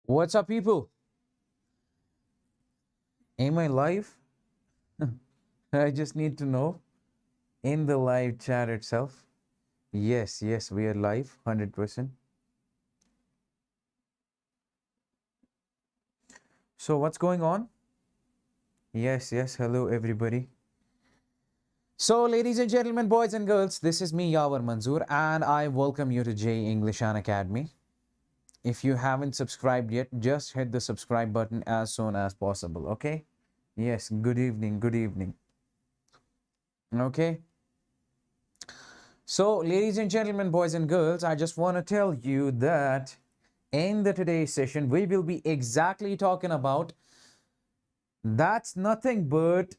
What's up, people? Am I live? I just need to know in the live chat itself. Yes, yes, we are live, 100%. So, what's going on? Yes, yes, hello, everybody. So, ladies and gentlemen, boys and girls, this is me, Yawar Manzoor, and I welcome you to JEE English Unacademy. If you haven't subscribed yet, just hit the subscribe button as soon as possible, okay? Yes, good evening, good evening. Okay. So, ladies and gentlemen, boys and girls, I just want to tell you that in the today's session, we will be exactly talking about that's nothing but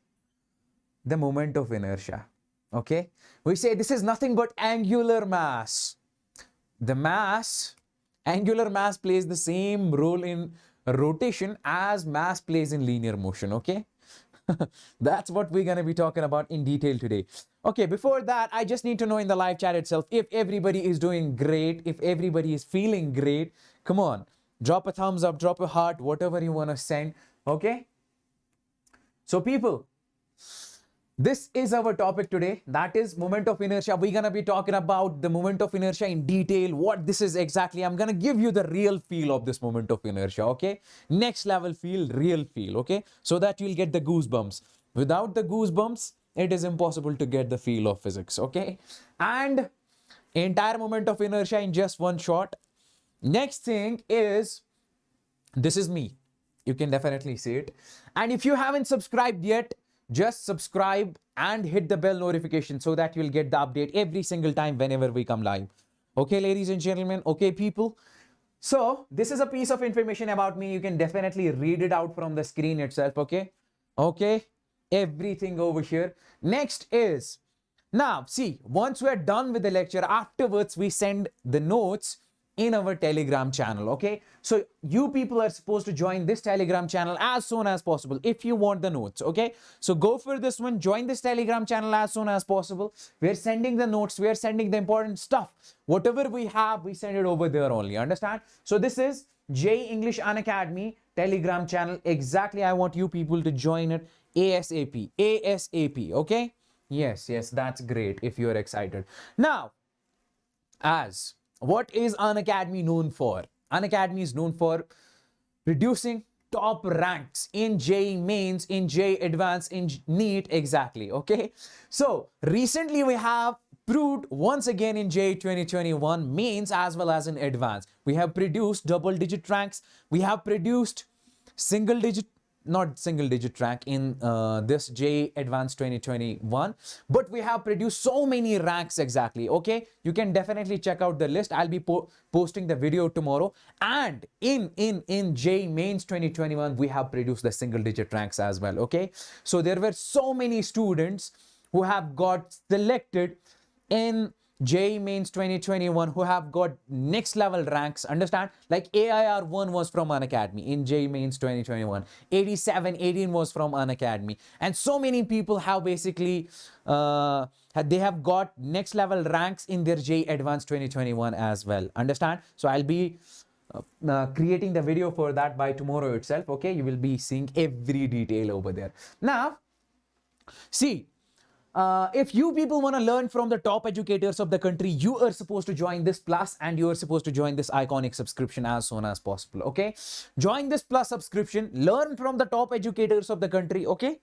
the moment of inertia. Okay. We say this is nothing but angular mass. The mass, angular mass plays the same role in rotation as mass plays in linear motion. Okay. That's what we're going to be talking about in detail today. Okay, before that, I just need to know in the live chat itself if everybody is doing great, if everybody is feeling great. Come on, drop a thumbs up, drop a heart, whatever you want to send. Okay. So, people, this is our topic today. That is moment of inertia. We're going to be talking about the moment of inertia in detail, what this is exactly. I'm going to give you the real feel of this moment of inertia, okay? Next level feel, real feel, okay? So that you'll get the goosebumps. Without the goosebumps, it is impossible to get the feel of physics, okay? And entire moment of inertia in just one shot. Next thing is, this is me. You can definitely see it. And if you haven't subscribed yet, just subscribe and hit the bell notification so that you'll get the update every single time whenever we come live. Okay, ladies and gentlemen. Okay, people. So this is a piece of information about me. You can definitely read it out from the screen itself. Okay. Okay. Everything over here. Next is, now see, once we're done with the lecture, afterwards we send the notes in our Telegram channel. Okay, so you people are supposed to join this Telegram channel as soon as possible if you want the notes. Okay, so go for this one, join this Telegram channel as soon as possible. We're sending the notes, we are sending the important stuff. Whatever we have, we send it over there only. Understand? So this is JEE English Unacademy Telegram channel. Exactly, I want you people to join it ASAP. ASAP. Okay, yes, yes, that's great if you're excited. Now, as what is Unacademy known for? Unacademy is known for producing top ranks in JEE Mains, in JEE Advance, in NEET, exactly, okay? So, recently we have proved once again in JEE 2021 Mains as well as in Advance. We have produced double-digit ranks. We have produced single-digit, not single-digit rank in this JEE Advanced 2021, but we have produced so many ranks exactly, okay? You can definitely check out the list. I'll be posting the video tomorrow. And in JEE Mains 2021, we have produced the single-digit ranks as well, okay? So there were so many students who have got selected in JEE Mains 2021 who have got next level ranks. Understand? Like AIR1 was from Unacademy in JEE Mains 2021. 8718 was from Unacademy. And so many people have basically, they have got next level ranks in their JEE Advanced 2021 as well. Understand? So I'll be creating the video for that by tomorrow itself. Okay, you will be seeing every detail over there. Now, see, if you people want to learn from the top educators of the country, you are supposed to join this plus and you are supposed to join this iconic subscription as soon as possible. Okay, join this plus subscription, learn from the top educators of the country. Okay,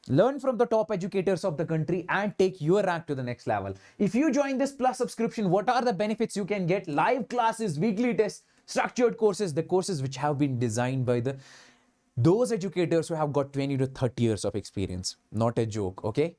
learn from the top educators of the country and take your rank to the next level. If you join this plus subscription, what are the benefits you can get? Live classes, weekly tests, structured courses, the courses which have been designed by those educators who have got 20 to 30 years of experience. Not a joke, okay?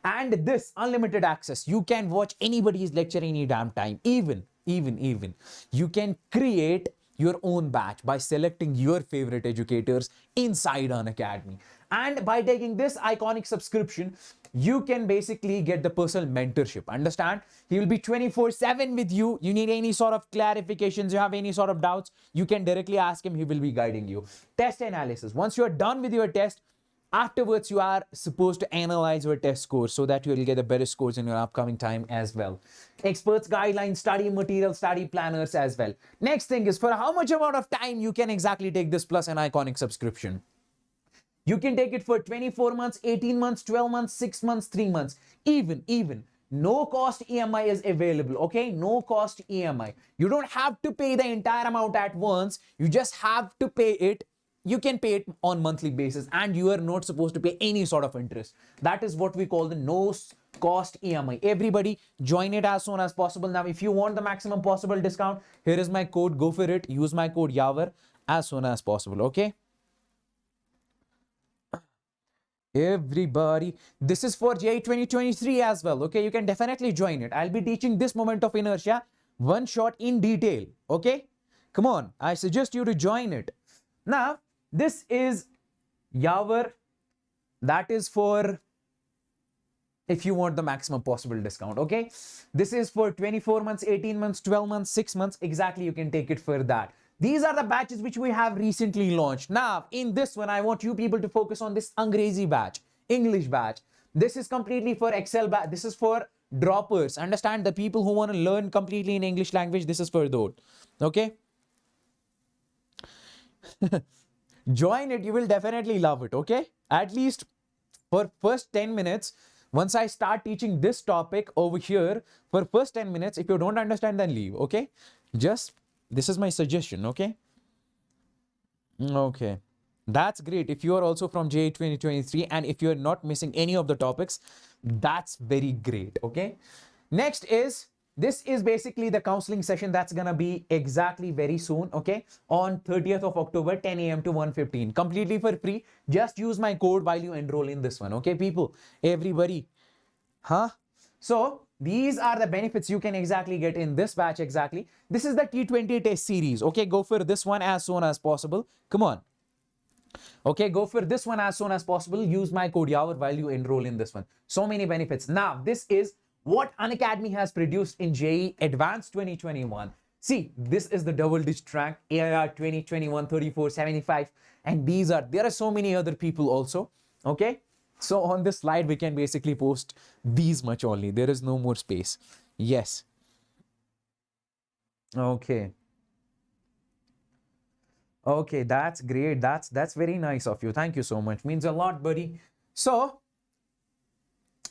And this unlimited access, you can watch anybody's lecture any damn time. Even you can create your own batch by selecting your favorite educators inside Unacademy. And by taking this iconic subscription, you can basically get the personal mentorship. Understand? He will be 24/7 with you. You need any sort of clarifications, you have any sort of doubts, you can directly ask him. He will be guiding you. Test analysis. Once you are done with your test, Afterwards, you are supposed to analyze your test scores so that you will get the better scores in your upcoming time as well. Experts guidelines, study material, study planners as well. Next thing is, for how much amount of time you can exactly take this plus an Iconic subscription? You can take it for 24 months, 18 months, 12 months, 6 months, 3 months, even. No cost EMI is available, okay? No cost EMI. You don't have to pay the entire amount at once. You just have to pay it. You can pay it on monthly basis, and you are not supposed to pay any sort of interest. That is what we call the no cost EMI. Everybody join it as soon as possible. Now, if you want the maximum possible discount, here is my code. Go for it. Use my code Yawar as soon as possible, okay? Everybody, this is for JEE 2023 as well, okay? You can definitely join it. I'll be teaching this moment of inertia one shot in detail, okay? Come on, I suggest you to join it. Now, this is Yawar. That is for if you want the maximum possible discount, okay? This is for 24 months, 18 months, 12 months, 6 months. Exactly, you can take it for that. These are the batches which we have recently launched. Now, in this one, I want you people to focus on this Angrezi batch, English batch. This is completely for Excel batch. This is for droppers. Understand, the people who want to learn completely in English language, this is for those. Okay? Join it. You will definitely love it. Okay? At least for first 10 minutes, once I start teaching this topic over here, for first 10 minutes, if you don't understand, then leave. Okay? Just... this is my suggestion, okay? Okay. That's great. If you are also from JEE 2023 and if you're not missing any of the topics, that's very great, okay? Next is, this is basically the counseling session that's gonna be exactly very soon, okay? On 30th of October, 10 a.m. to 1:15. Completely for free. Just use my code while you enroll in this one, okay, people? Everybody. Huh? So, these are the benefits you can exactly get in this batch exactly. This is the T20 test series. Okay, go for this one as soon as possible. Come on. Okay, go for this one as soon as possible. Use my code Yawar while you enroll in this one. So many benefits. Now, this is what Unacademy has produced in JEE Advance 2021. See, this is the double-digit rank, AIR 2021, 34, 75. And there are so many other people also. Okay. So on this slide, we can basically post these much only. There is no more space. Yes. Okay. Okay, that's great. That's very nice of you. Thank you so much. Means a lot, buddy. So,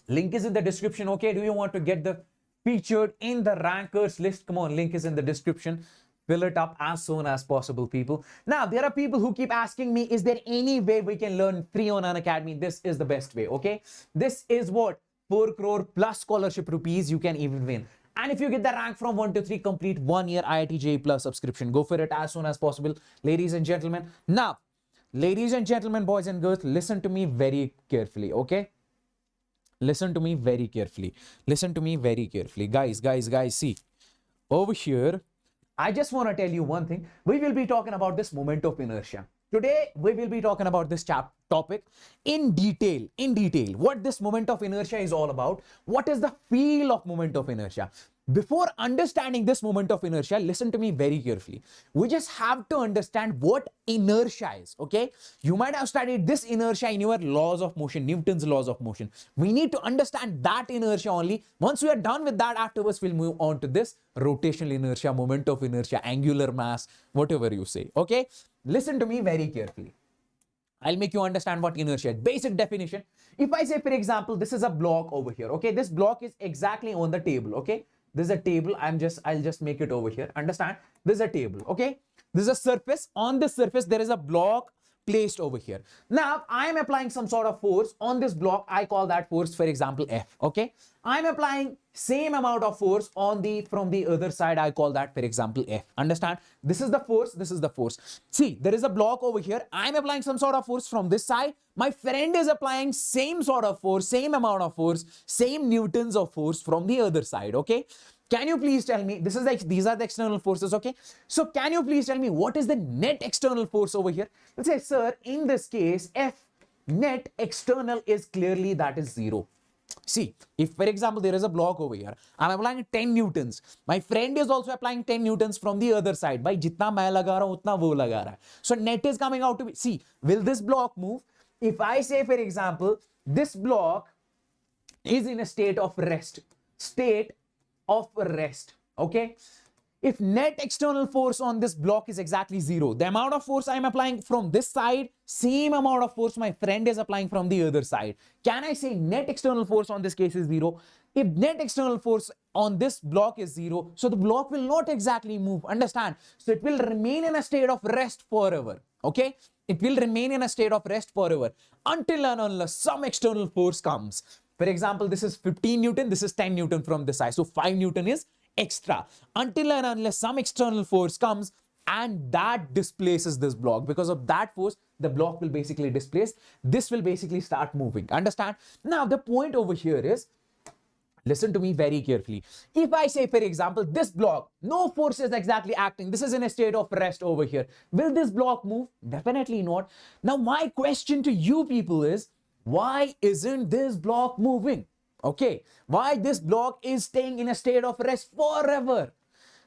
link is in the description. Okay, do you want to get the featured in the rankers list? Come on, link is in the description. Fill it up as soon as possible, people. Now, there are people who keep asking me, is there any way we can learn free on Unacademy? This is the best way, okay? This is what? 4 crore plus scholarship rupees you can even win. And if you get the rank from 1 to 3, complete 1 year IIT JEE Plus subscription. Go for it as soon as possible, ladies and gentlemen. Now, ladies and gentlemen, boys and girls, listen to me very carefully, okay? Listen to me very carefully. Listen to me very carefully. Guys, see. Over here, I just want to tell you one thing. We will be talking about this moment of inertia. Today, we will be talking about this topic in detail, what this moment of inertia is all about. What is the feel of moment of inertia? Before understanding this moment of inertia, listen to me very carefully. We just have to understand what inertia is, okay? You might have studied this inertia in your laws of motion, Newton's laws of motion. We need to understand that inertia only. Once we are done with that, afterwards, we'll move on to this rotational inertia, moment of inertia, angular mass, whatever you say, okay? Listen to me very carefully. I'll make you understand what inertia is. Basic definition. If I say, for example, this is a block over here, okay? This block is exactly on the table, okay? This is a table. I'll just make it over here. Understand? This is a table, okay? This is a surface. On this surface, there is a block placed over here. Now, I am applying some sort of force on this block. I call that force, for example, F, okay? I'm applying same amount of force from the other side. I call that, for example, F. Understand? This is the force. This is the force. See, there is a block over here. I'm applying some sort of force from this side. My friend is applying same sort of force, same amount of force, same newtons of force from the other side, okay? Can you please tell me, these are the external forces, okay? So can you please tell me what is the net external force over here? Let's say, sir, in this case, F net external is clearly that is 0. See, if for example, there is a block over here, I'm applying 10 newtons. My friend is also applying 10 newtons from the other side. By jitna main laga raha hu, utna wo laga raha hai. So net is coming out to be, see, will this block move? if I say, for example, this block is in a state of rest, okay? If net external force on this block is exactly 0, the amount of force I'm applying from this side, same amount of force my friend is applying from the other side. Can I say net external force on this case is 0? If net external force on this block is 0, so the block will not exactly move, understand? So it will remain in a state of rest forever, okay? It will remain in a state of rest forever until and unless some external force comes. For example, this is 15 Newton, this is 10 Newton from this side, so 5 Newton is extra, until and unless some external force comes and that displaces this block. Because of that force, the block will basically displace. This will basically start moving. Understand? Now, the point over here is, listen to me very carefully. If I say, for example, this block, no force is exactly acting. This is in a state of rest over here. Will this block move? Definitely not. Now, my question to you people is, why isn't this block moving? Okay, why this block is staying in a state of rest forever?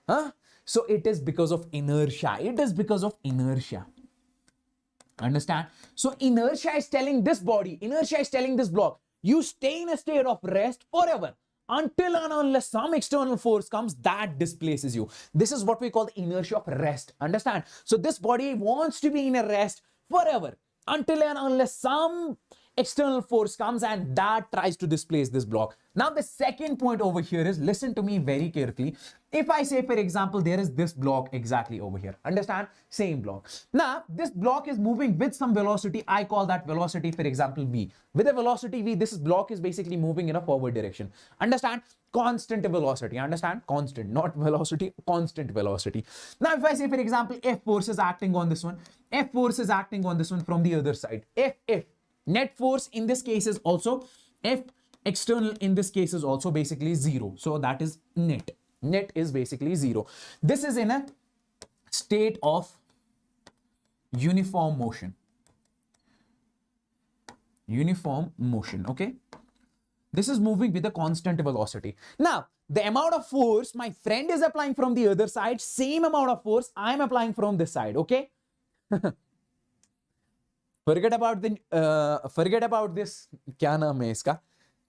Huh? So it is because of inertia. It is because of inertia. Understand? So inertia is telling this body, inertia is telling this block, you stay in a state of rest forever until and unless some external force comes that displaces you. This is what we call the inertia of rest. Understand? So this body wants to be in a rest forever until and unless some external force comes and that tries to displace this block. Now, the second point over here is, listen to me very carefully. If I say, for example, there is this block exactly over here, understand? Same block. Now, this block is moving with some velocity. I call that velocity, for example, v. With a velocity v, this block is basically moving in a forward direction. Understand? Constant velocity. Understand? Constant, not velocity, constant velocity. Now, if I say, for example, F force is acting on this one, F force is acting on this one from the other side. F. Net force in this case is also F external in this case is also basically 0. So that is net. Net is basically 0. This is in a state of uniform motion. Uniform motion, okay? This is moving with a constant velocity. Now, the amount of force my friend is applying from the other side, same amount of force I am applying from this side, okay? Forget about this. क्या नाम है इसका?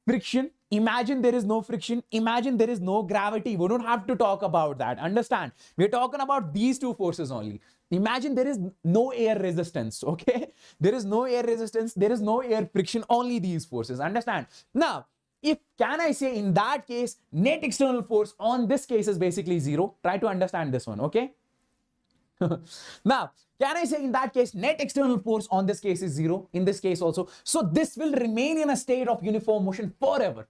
Friction. Imagine there is no friction. Imagine there is no gravity. We don't have to talk about that. Understand? We're talking about these two forces only. Imagine there is no air resistance. Okay? There is no air resistance. There is no air friction. Only these forces. Understand? Now, can I say in that case, net external force on this case is basically 0. Try to understand this one. Okay? Now, can I say in that case, net external force on this case is 0, in this case also. So this will remain in a state of uniform motion forever,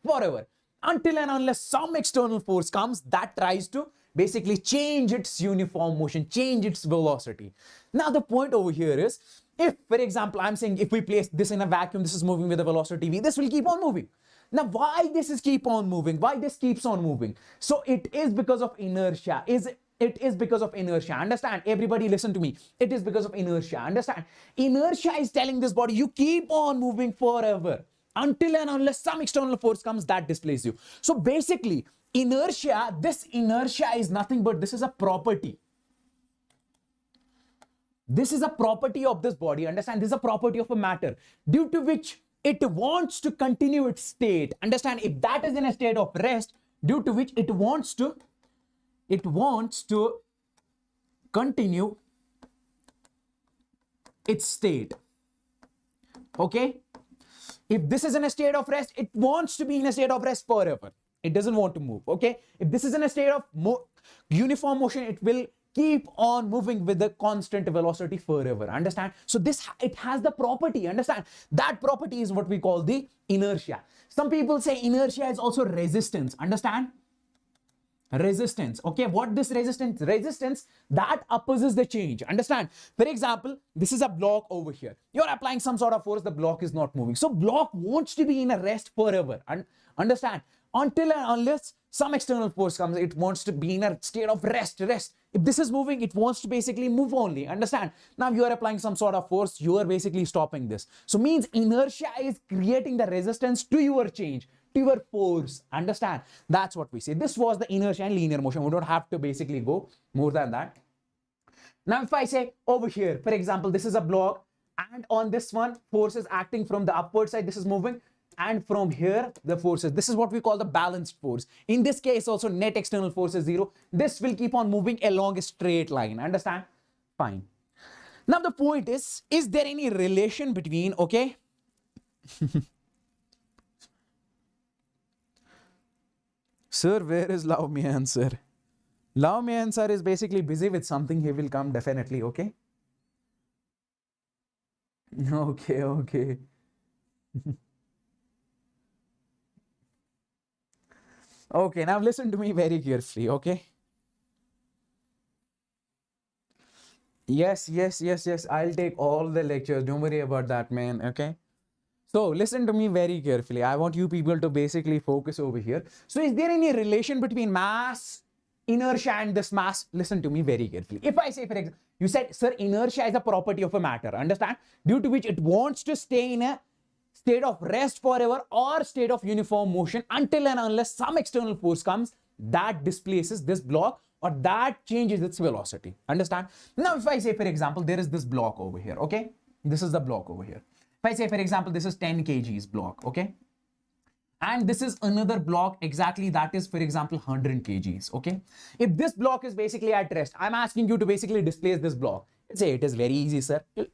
until and unless some external force comes that tries to basically change its uniform motion, change its velocity. Now, the point over here is, if, for example, I'm saying if we place this in a vacuum, this is moving with a velocity v, this will keep on moving. Now, why this is keep on moving? Why this keeps on moving? So it is because of inertia. It is because of inertia. Understand? Everybody listen to me. It is because of inertia. Understand? Inertia is telling this body, you keep on moving forever until and unless some external force comes that displaces you. So basically, inertia, this inertia is nothing but this is a property. This is a property of this body. Understand? This is a property of a matter due to which it wants to continue its state. Understand? If that is in a state of rest, due to which it wants to continue its state. Okay? If this is in a state of rest, it wants to be in a state of rest forever. It doesn't want to move. Okay? If this is in a state of uniform motion, it will keep on moving with the constant velocity forever. Understand? So it has the property. Understand? That property is what we call the inertia. Some people say inertia is also resistance. Understand? Resistance. Okay, what this resistance? Resistance that opposes the change. Understand? For example, this is a block over here. You're applying some sort of force, the block is not moving. So block wants to be in a rest forever. Understand? Until and unless some external force comes, it wants to be in a state of rest. If this is moving, it wants to basically move only. Understand? Now you are applying some sort of force, you are basically stopping this. So means inertia is creating the resistance to your change, to your force. Understand? That's what we say. This was the inertia and linear motion. We don't have to basically go more than that. Now, if I say over here, for example, this is a block And on this one, force is acting from the upward side, this is moving, and from here the forces, this is what we call the balanced force. In this case also, net external force is 0. This will keep on moving along a straight line, understand? Fine. Now the point is there any relation between, okay, sir, where is Lau Mian sir? Lau Mian sir is basically busy with something, he will come definitely, okay? Okay, okay. Okay, now listen to me very carefully, okay? Yes, yes, yes, yes. I'll take all the lectures. Don't worry about that, man, okay? So listen to me very carefully. I want you people to basically focus over here. So is there any relation between mass, inertia, and this mass? Listen to me very carefully. If I say, for example, you said, sir, inertia is a property of a matter, understand? Due to which it wants to stay in a state of rest forever or state of uniform motion until and unless some external force comes that displaces this block or that changes its velocity. Understand? Now, if I say, for example, there is this block over here, okay? This is the block over here. If I say, for example, this is 10 kgs block, okay? And this is another block exactly that is, for example, 100 kgs, okay? If this block is basically at rest, I'm asking you to basically displace this block. Say it is very easy, sir. It'll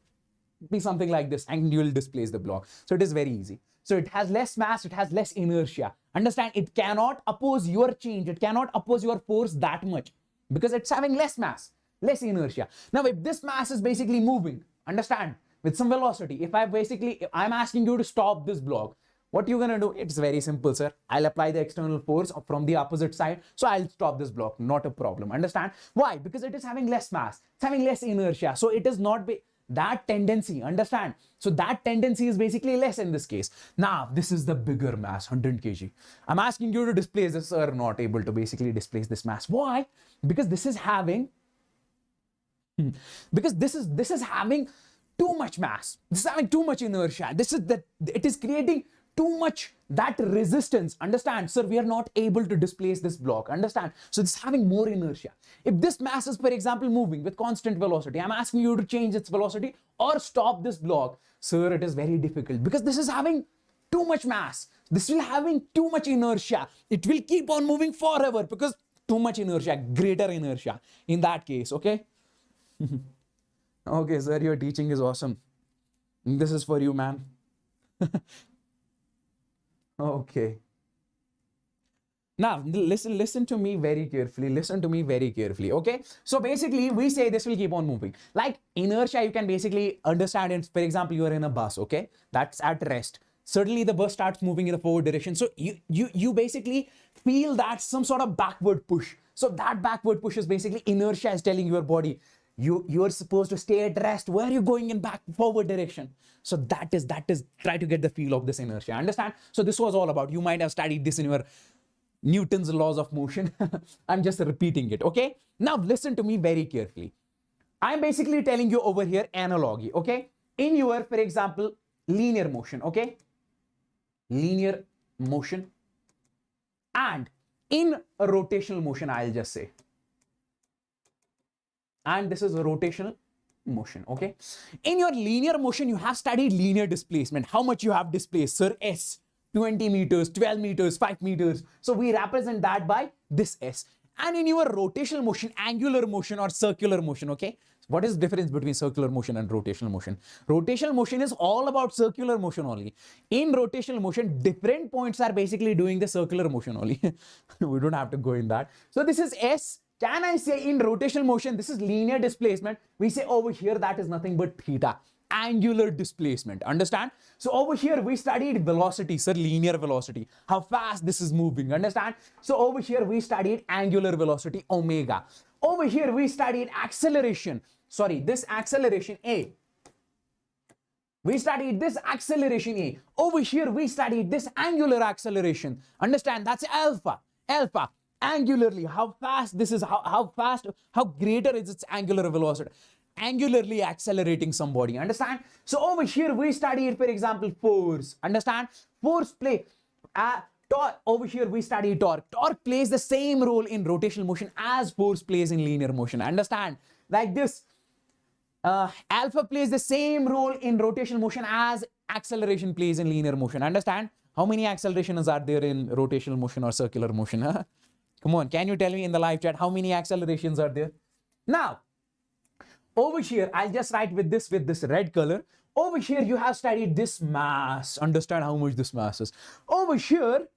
be something like this and you will displace the block. So it is very easy. So it has less mass, it has less inertia. Understand? It cannot oppose your change. It cannot oppose your force that much because it's having less mass, less inertia. Now, if this mass is basically moving, understand, with some velocity, if I'm asking you to stop this block, what you're gonna do? It's very simple, sir. I'll apply the external force from the opposite side. So I'll stop this block, not a problem. Understand? Why? Because it is having less mass, it's having less inertia. So it is not that tendency, understand? So that tendency is basically less in this case. Now, this is the bigger mass, 100 kg. I'm asking you to displace this, sir, not able to basically displace this mass. Why? Because this is having, this is having too much mass. This is having too much inertia. It is creating too much that resistance. Understand? Sir, we are not able to displace this block. Understand? So this is having more inertia. If this mass is, for example, moving with constant velocity, I'm asking you to change its velocity or stop this block. Sir, it is very difficult because this is having too much mass. This will having too much inertia. It will keep on moving forever because too much inertia, greater inertia in that case, okay? Okay, sir, your teaching is awesome. This is for you, man. Okay. Now, listen to me very carefully. Listen to me very carefully, okay? So basically, we say this will keep on moving. Like inertia, you can basically understand it. For example, you are in a bus, okay? That's at rest. Suddenly, the bus starts moving in the forward direction. So you basically feel that some sort of backward push. So that backward push is basically inertia is telling your body, you're supposed to stay at rest. Where are you going in forward direction? So that is try to get the feel of this inertia. Understand? So this was all about, you might have studied this in your Newton's laws of motion. I'm just repeating it, okay? Now listen to me very carefully. I'm basically telling you over here analogy, okay? In your, for example, linear motion, okay? Linear motion and in a rotational motion, I'll just say. And this is a rotational motion, okay? In your linear motion, you have studied linear displacement. How much you have displaced, sir? S, 20 meters, 12 meters, 5 meters. So we represent that by this S. And in your rotational motion, angular motion or circular motion, okay? What is the difference between circular motion and rotational motion? Rotational motion is all about circular motion only. In rotational motion, different points are basically doing the circular motion only. We don't have to go in that. So this is S. Can I say in rotational motion, this is linear displacement. We say over here, that is nothing but theta, angular displacement. Understand? So over here, we studied velocity, sir, linear velocity, how fast this is moving. Understand? So over here, we studied angular velocity, omega. Over here, we studied acceleration. Sorry, this acceleration, A. We studied this acceleration, A. Over here, we studied this angular acceleration. Understand? That's alpha. Alpha. Angularly, how fast this is, how greater is its angular velocity, angularly accelerating somebody. Understand? So over here we studied, for example, force. Understand? Force play torque. Over here we study torque. Torque plays the same role in rotational motion as force plays in linear motion. Understand? Like this. alpha plays the same role in rotational motion as acceleration plays in linear motion. Understand? How many accelerations are there in rotational motion or circular motion? Huh? Come on, can you tell me in the live chat how many accelerations are there? Now, over here, I'll just write with this red color. Over here, you have studied this mass. Understand how much this mass is. Over here,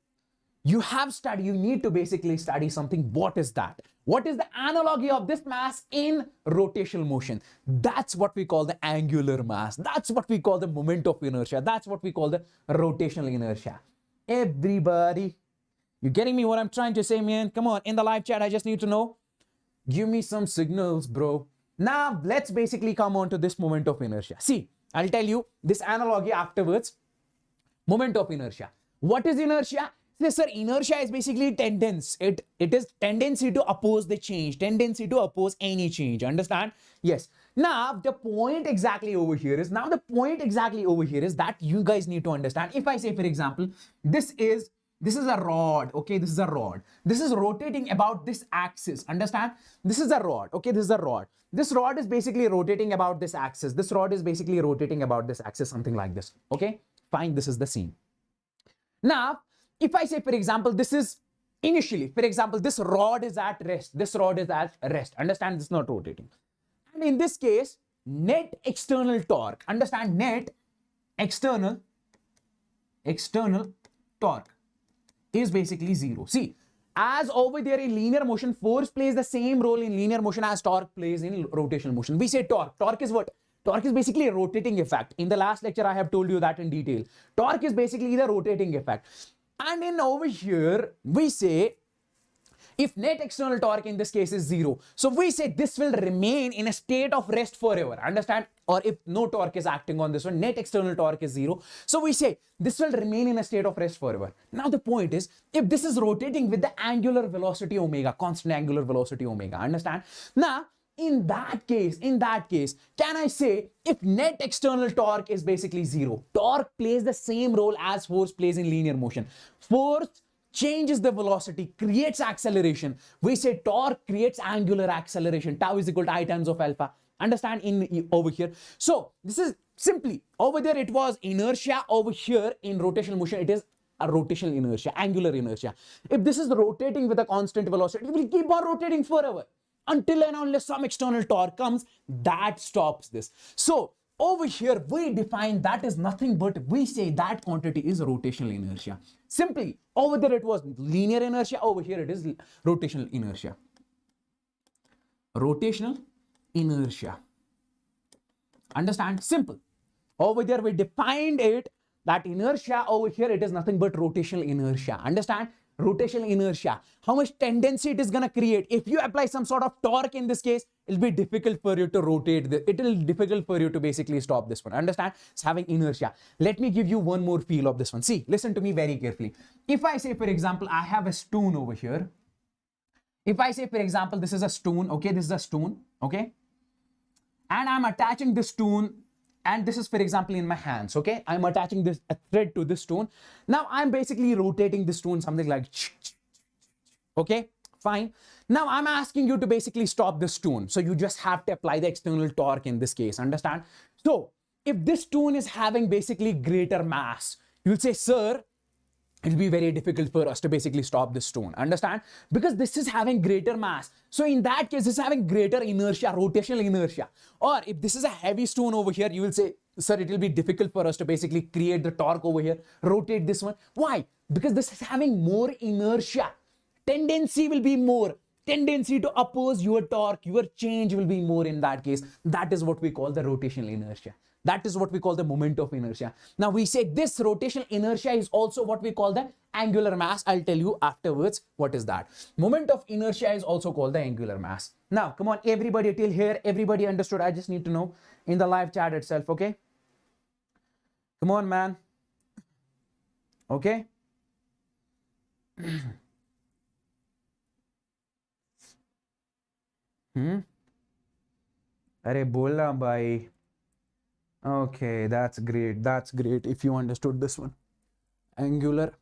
you have studied, you need to basically study something. What is that? What is the analogy of this mass in rotational motion? That's what we call the angular mass. That's what we call the moment of inertia. That's what we call the rotational inertia. Everybody, you getting me what I'm trying to say, man? Come on, in the live chat, I just need to know. Give me some signals, bro. Now, let's basically come on to this moment of inertia. See, I'll tell you this analogy afterwards. Moment of inertia. What is inertia? Yes, sir, inertia is basically tendency. It is tendency to oppose the change, tendency to oppose any change. Understand? Yes. Now, the point exactly over here is that you guys need to understand. If I say, for example, this is a rod. Okay, this is a rod. This is rotating about this axis. Understand? This is a rod. Okay, this is a rod. This rod is basically rotating about this axis. This rod is basically rotating about this axis, something like this. Okay, fine. This is the scene. Now, if I say, for example, this is initially, for example, this rod is at rest. This rod is at rest. Understand? This is not rotating. And in this case, net external torque. Understand? Net external torque is basically zero. See, as over there in linear motion, force plays the same role in linear motion as torque plays in rotational motion. We say torque. Torque is what? Torque is basically a rotating effect. In the last lecture, I have told you that in detail. Torque is basically the rotating effect. And in over here, we say if net external torque in this case is zero, so we say this will remain in a state of rest forever. Understand? Or if no torque is acting on this one, net external torque is zero. So we say this will remain in a state of rest forever. Now the point is, if this is rotating with the angular velocity omega, constant angular velocity omega, understand? Now, in that case, can I say if net external torque is basically zero, torque plays the same role as force plays in linear motion. Force changes the velocity, creates acceleration. We say torque creates angular acceleration. Tau is equal to I times of alpha. Understand in over here? So this is simply over there. It was inertia. Over here in rotational motion, it is a rotational inertia, angular inertia. If this is rotating with a constant velocity, it will keep on rotating forever until and unless some external torque comes that stops this. So over here, we define that is nothing but we say that quantity is rotational inertia. Simply, over there it was linear inertia, over here it is rotational inertia. Rotational inertia. Understand? Simple. Over there we defined it, that inertia over here, it is nothing but rotational inertia. Understand? Rotational inertia. How much tendency it is going to create. If you apply some sort of torque in this case, it'll be difficult for you to rotate. It will be difficult for you to basically stop this one. Understand? It's having inertia. Let me give you one more feel of this one. See, listen to me very carefully. If I say, for example, I have a stone over here. If I say, for example, this is a stone. Okay, this is a stone. Okay. And I'm attaching this stone. And this is, for example, in my hands, okay? I'm attaching this a thread to this stone. Now I'm basically rotating this stone, something like, okay, fine. Now I'm asking you to basically stop this stone. So you just have to apply the external torque in this case, understand? So if this stone is having basically greater mass, you'll say, sir, it will be very difficult for us to basically stop this stone. Understand? Because this is having greater mass. So in that case, this is having greater inertia, rotational inertia. Or if this is a heavy stone over here, you will say, sir, it will be difficult for us to basically create the torque over here, rotate this one. Why? Because this is having more inertia. Tendency will be more. Tendency to oppose your torque, your change will be more in that case. That is what we call the rotational inertia. That is what we call the moment of inertia. Now we say this rotational inertia is also what we call the angular mass. I'll tell you afterwards what is that. Moment of inertia is also called the angular mass. Now, come on, everybody till here, everybody understood? I just need to know in the live chat itself, okay? Come on, man. Okay? Arey bola bhai. Okay, that's great. That's great if you understood this one. Angular.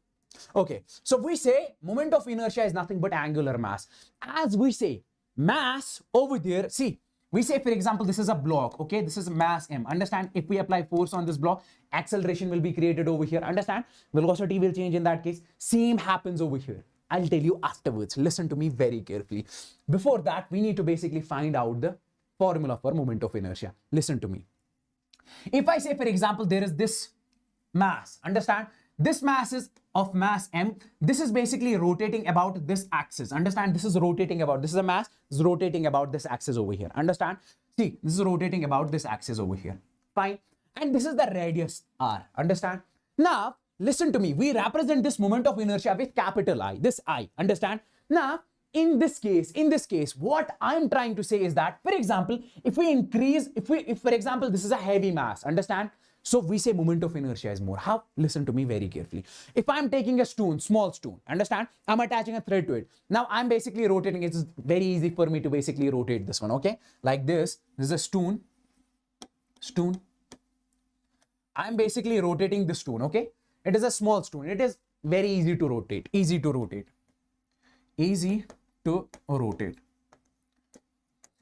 Okay, so we say moment of inertia is nothing but angular mass. As we say, mass over there, see, We say, for example, this is a block, okay? This is mass m. Understand? If we apply force on this block, acceleration will be created over here. Understand? Velocity will change in that case. Same happens over here. I'll tell you afterwards. Listen to me very carefully. Before that, we need to basically find out the formula for moment of inertia. Listen to me. If I say, for example, there is this mass, understand? This mass is of mass m. This is basically rotating about this axis. Understand? This is rotating about, this is a mass, this is rotating about this axis over here. Understand? See, this is rotating about this axis over here. Fine. And this is the radius r. Understand? Now, listen to me. We represent this moment of inertia with capital I, this I. Understand? Now, in this case, what I'm trying to say is that, for example, if we increase, if for example, this is a heavy mass, understand? So we say moment of inertia is more. How? Listen to me very carefully. If I'm taking a stone, small stone, understand? I'm attaching a thread to it. Now I'm basically rotating it. It's very easy for me to basically rotate this one, okay? Like this. This is a stone. I'm basically rotating the stone, okay? It is a small stone. It is very easy to rotate. Easy to rotate.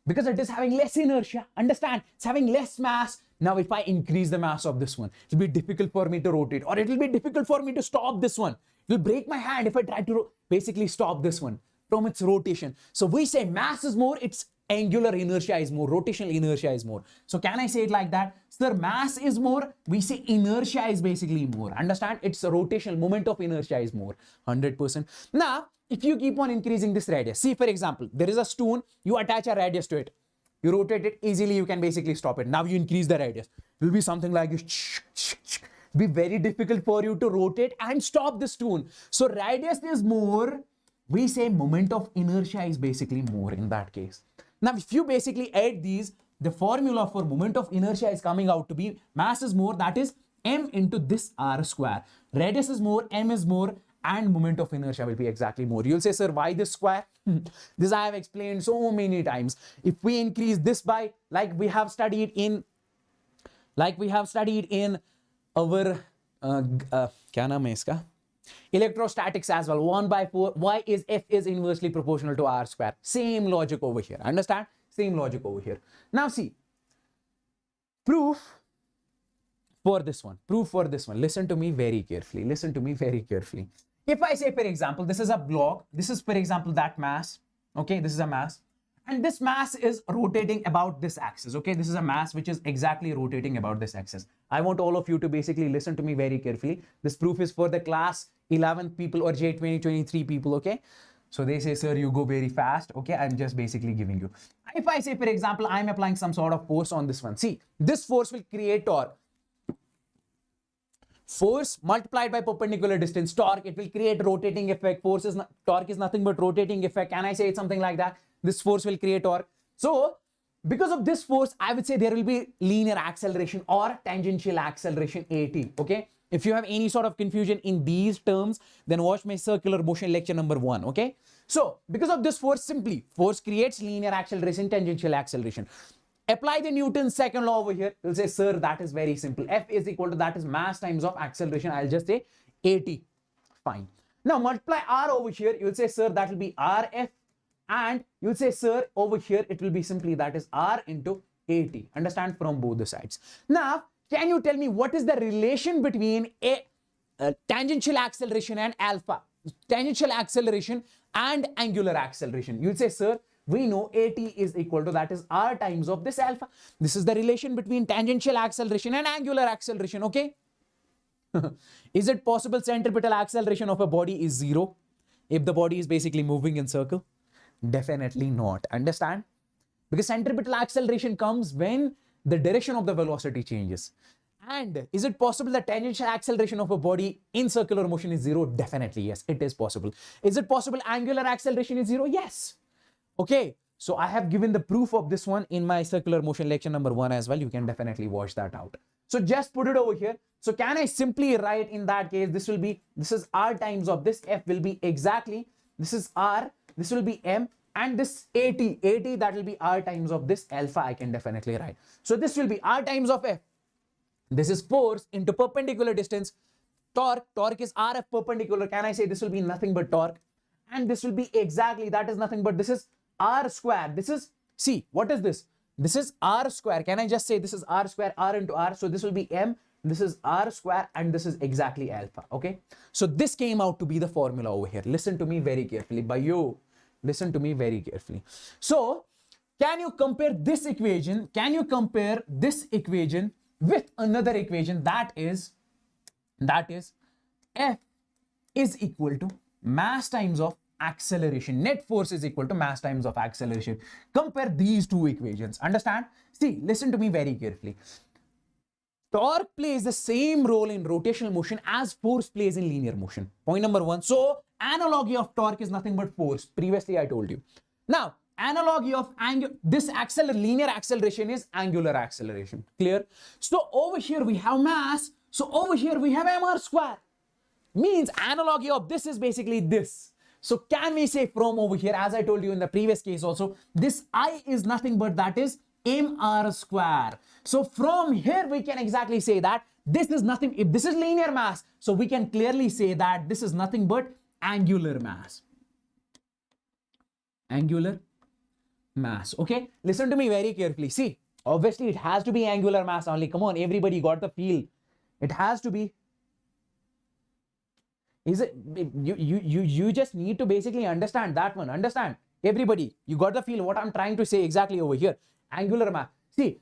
Because it is having less inertia. Understand? It's having less mass. Now, if I increase the mass of this one, it will be difficult for me to rotate, or it will be difficult for me to stop this one. It will break my hand if I try to basically stop this one from its rotation. So we say mass is more, its angular inertia is more, rotational inertia is more. So can I say it like that? Sir, mass is more, we say inertia is basically more. Understand? It's a rotational moment of inertia is more, 100%. Now, if you keep on increasing this radius, see, for example, there is a stone, you attach a radius to it. You rotate it easily, you can basically stop it. Now you increase the radius. It will be something like this. It will be very difficult for you to rotate and stop the stone. So radius is more. We say moment of inertia is basically more in that case. Now, if you basically add these, the formula for moment of inertia is coming out to be mass is more, that is m into this r square. Radius is more, m is more, and moment of inertia will be exactly more. You'll say, sir, why this square? This I have explained so many times. If we increase this by, like we have studied in our kya naam hai iska? Electrostatics as well, 1 by 4. Why is F is inversely proportional to R square? Same logic over here. Understand? Same logic over here. Now see, proof for this one. Listen to me very carefully. If I say, for example, this is a block, this is, for example, that mass, okay, this is a mass, and this mass is rotating about this axis, okay, this is a mass which is exactly rotating about this axis. I want all of you to basically listen to me very carefully. This proof is for the class 11 people or JEE 2023 people, okay? So they say, sir, you go very fast, okay? I'm just basically giving you. If I say, for example, I'm applying some sort of force on this one, see, this force will create torque. Force multiplied by perpendicular distance, torque, it will create rotating effect. Torque is nothing but rotating effect. Can I say it something like that? This force will create torque. So because of this force, I would say there will be linear acceleration or tangential acceleration AT. Okay. If you have any sort of confusion in these terms, then watch my circular motion lecture number 1. Okay. So because of this force, simply force creates linear acceleration, tangential acceleration. Apply the Newton's second law over here. You'll say, sir, that is very simple. F is equal to, that is mass times of acceleration. I'll just say AT. Fine. Now multiply R over here. You'll say, sir, that will be RF. And you'll say, sir, over here, it will be simply, that is R into AT. Understand? From both the sides. Now, can you tell me what is the relation between a tangential acceleration and alpha? Tangential acceleration and angular acceleration. You'll say, sir, we know AT is equal to, that is R times of this alpha. This is the relation between tangential acceleration and angular acceleration, okay? Is it possible centripetal acceleration of a body is 0 if the body is basically moving in circle? Definitely not. Understand? Because centripetal acceleration comes when the direction of the velocity changes. And is it possible that tangential acceleration of a body in circular motion is 0? Definitely yes, it is possible. Is it possible angular acceleration is 0? Yes. Okay, so I have given the proof of this one in my circular motion lecture number 1 as well. You can definitely watch that out. So just put it over here. So can I simply write in that case, this is R times of this, F will be exactly, this is R, this will be M, and this AT, that will be R times of this alpha, I can definitely write. So this will be R times of F. This is force into perpendicular distance. Torque is RF perpendicular. Can I say this will be nothing but torque? And this will be exactly, that is nothing but, this is R square. This is, see, what is this? This is r square. Can I just say this is r square, r into r? So this will be m. This is r square, and this is exactly alpha. Okay. So this came out to be the formula over here. Listen to me very carefully. By you, listen to me very carefully. So can you compare this equation? Can you compare this equation with another equation that is F is equal to mass times of acceleration. Net force is equal to mass times of acceleration. Compare these two equations. Understand? See, listen to me very carefully. Torque plays the same role in rotational motion as force plays in linear motion. Point number one. So analogy of torque is nothing but force. Previously I told you. Now analogy of this linear acceleration is angular acceleration. Clear? So over here we have mass. So over here we have mr square. Means analogy of this is basically this. So can we say from over here, as I told you in the previous case also, this I is nothing but that is mr square. So from here we can exactly say that this is nothing, if this is linear mass, so we can clearly say that this is nothing but angular mass. Angular mass. Okay, listen to me very carefully. See, obviously it has to be angular mass only. Come on, everybody got the feel. It has to be. Is it you just need to basically understand that one. Understand, everybody, you got the feel what I'm trying to say exactly over here. Angular mass. See,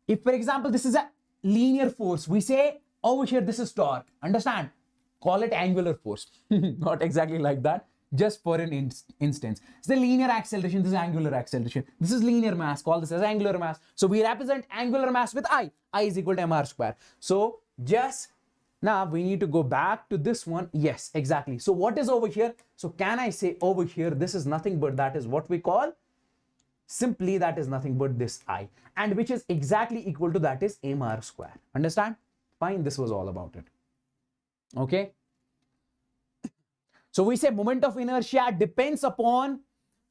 if for example this is a linear force, we say over here this is torque. Understand? Call it angular force. Not exactly like that, just for an instance. It's the linear acceleration, this is angular acceleration. This is linear mass, call this as angular mass. So we represent angular mass with I is equal to mr square. So just now we need to go back to this one. Yes, exactly. So what is over here? So can I say over here this is nothing but that is what we call simply that is nothing but this I, and which is exactly equal to that is mr square. Understand? Fine, this was all about it. Okay. So we say moment of inertia depends upon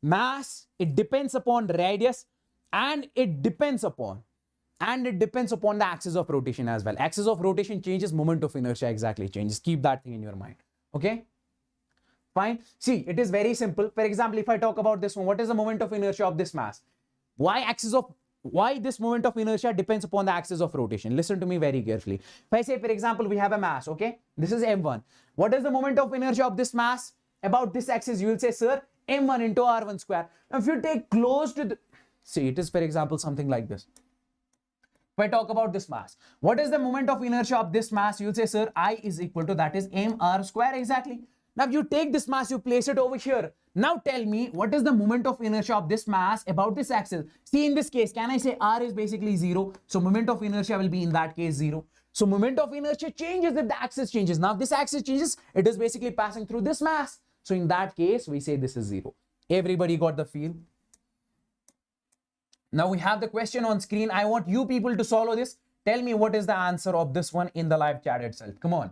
mass, it depends upon radius, and it depends upon the axis of rotation as well. Axis of rotation changes, moment of inertia exactly changes. Keep that thing in your mind. Okay. Fine. See, it is very simple. For example, if I talk about this one, what is the moment of inertia of this mass? Why this moment of inertia depends upon the axis of rotation? Listen to me very carefully. If I say, for example, we have a mass, okay? This is m1. What is the moment of inertia of this mass? About this axis, you will say, sir, m1 into r1 square. Now, if you take close to the, see, it is, for example, something like this. If I talk about this mass, what is the moment of inertia of this mass? You will say, sir, I is equal to that is mr square exactly. Now, you take this mass, you place it over here. Now, tell me, what is the moment of inertia of this mass about this axis? See, in this case, can I say r is basically 0? So, moment of inertia will be in that case 0. So, moment of inertia changes if the axis changes. Now, this axis changes, it is basically passing through this mass. So, in that case, we say this is 0. Everybody got the feel? Now, we have the question on screen. I want you people to solve this. Tell me what is the answer of this one in the live chat itself. Come on.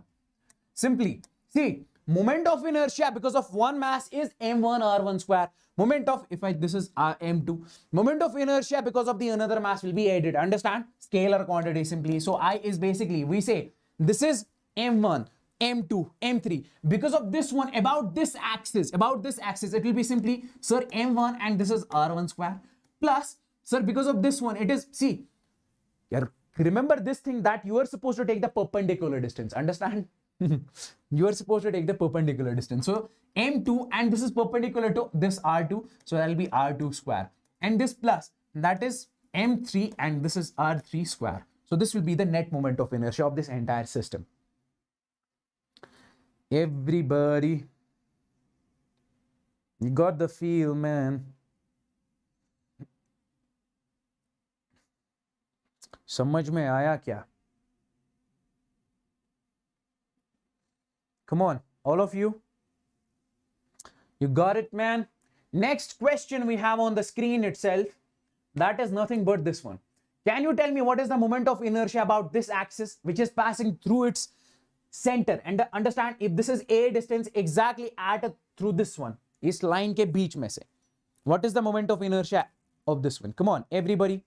Simply, see, moment of inertia because of one mass is m1 r1 square. Moment of, this is m2. Moment of inertia because of the another mass will be added. Understand? Scalar quantity simply. So I is basically, we say this is m1, m2, m3. Because of this one, about this axis, it will be simply, sir, m1 and this is r1 square. Plus, sir, because of this one, it is, see, remember this thing that you are supposed to take the perpendicular distance. Understand? You are supposed to take the perpendicular distance. So m2 and this is perpendicular to this r2. So that will be r2 square. And this plus, that is m3 and this is r3 square. So this will be the net moment of inertia of this entire system. Everybody, you got the feel, man. समझ में आया क्या? Come on, all of you. You got it, man. Next question we have on the screen itself. That is nothing but this one. Can you tell me what is the moment of inertia about this axis which is passing through its center? And understand, if this is a distance exactly through this one, इस line के बीच में से, what is the moment of inertia of this one? Come on, everybody.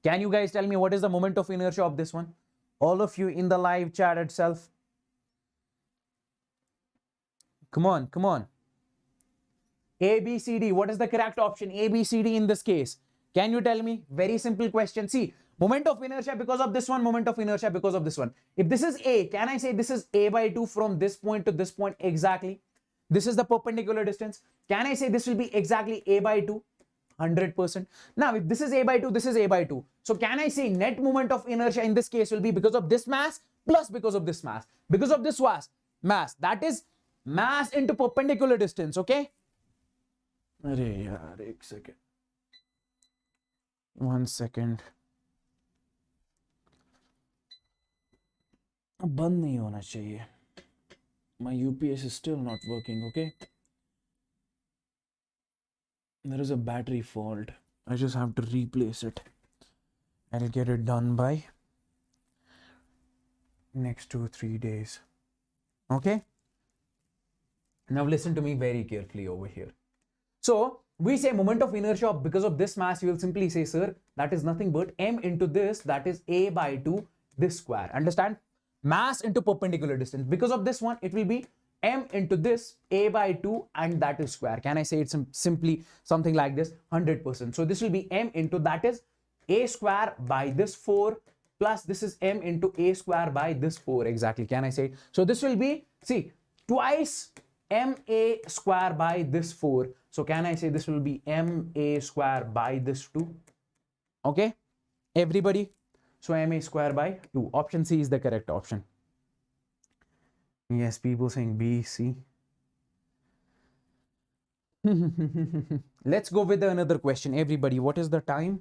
Can you guys tell me what is the moment of inertia of this one? All of you in the live chat itself. Come on, come on. A, B, C, D. What is the correct option? A, B, C, D in this case. Can you tell me? Very simple question. See, moment of inertia because of this one, moment of inertia because of this one. If this is A, can I say this is A by 2 from this point to this point exactly? This is the perpendicular distance. Can I say this will be exactly A by 2? 100%. Now, if this is A by 2, this is A by 2. So can I say net moment of inertia in this case will be because of this mass plus because of this mass. Because of this mass. That is mass into perpendicular distance, okay? Arey yaar, ek second. 1 second. बंद नहीं होना चाहिए. My UPS is still not working, okay? There is a battery fault. I just have to replace it. I'll get it done by next 2-3 days. Okay? Now listen to me very carefully over here. So we say moment of inertia because of this mass, you will simply say, sir, that is nothing but m into this, that is A by 2, this square. Understand? Mass into perpendicular distance. Because of this one, it will be m into this A by 2 and that is square. Can I say it's simply something like this? 100%. So this will be m into that is A square by this 4 plus this is m into A square by this 4 exactly. Can I say it? So this will be, see, twice ma square by this 4. So can I say this will be ma square by this 2? Okay, everybody. So ma square by 2. Option C is the correct option. Yes, people saying B, C. Let's go with another question. Everybody, what is the time?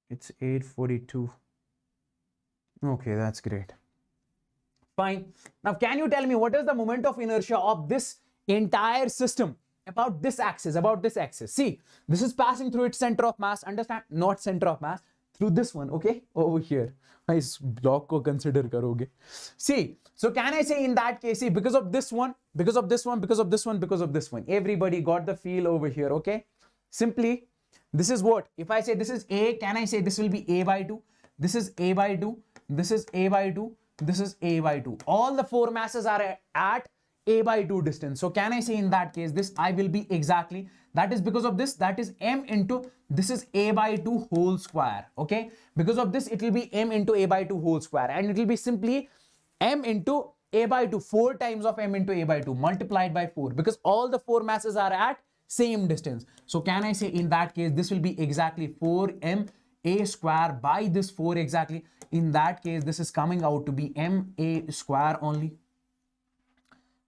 It's 8:42. Okay, that's great. Fine. Now, can you tell me what is the moment of inertia of this entire system about this axis, See, this is passing through its center of mass. Understand? Not center of mass. Through this one, okay? Over here. Is block ko consider karoge. See, so can I say in that case, see, because of this one, because of this one, because of this one, because of this one, everybody got the feel over here, okay? Simply, this is what? If I say this is A, can I say this will be A by 2? This is A by 2. This is A by 2. This is A by 2. All the four masses are at A by 2 distance. So can I say in that case, this I will be exactly, that is because of this, that is m into, this is A by 2 whole square, okay? Because of this, it will be m into A by 2 whole square, and it will be simply m into A by 2, 4 times of m into A by 2 multiplied by 4, because all the four masses are at same distance. So can I say in that case, this will be exactly 4m A square by this 4 exactly. In that case, this is coming out to be m A square only.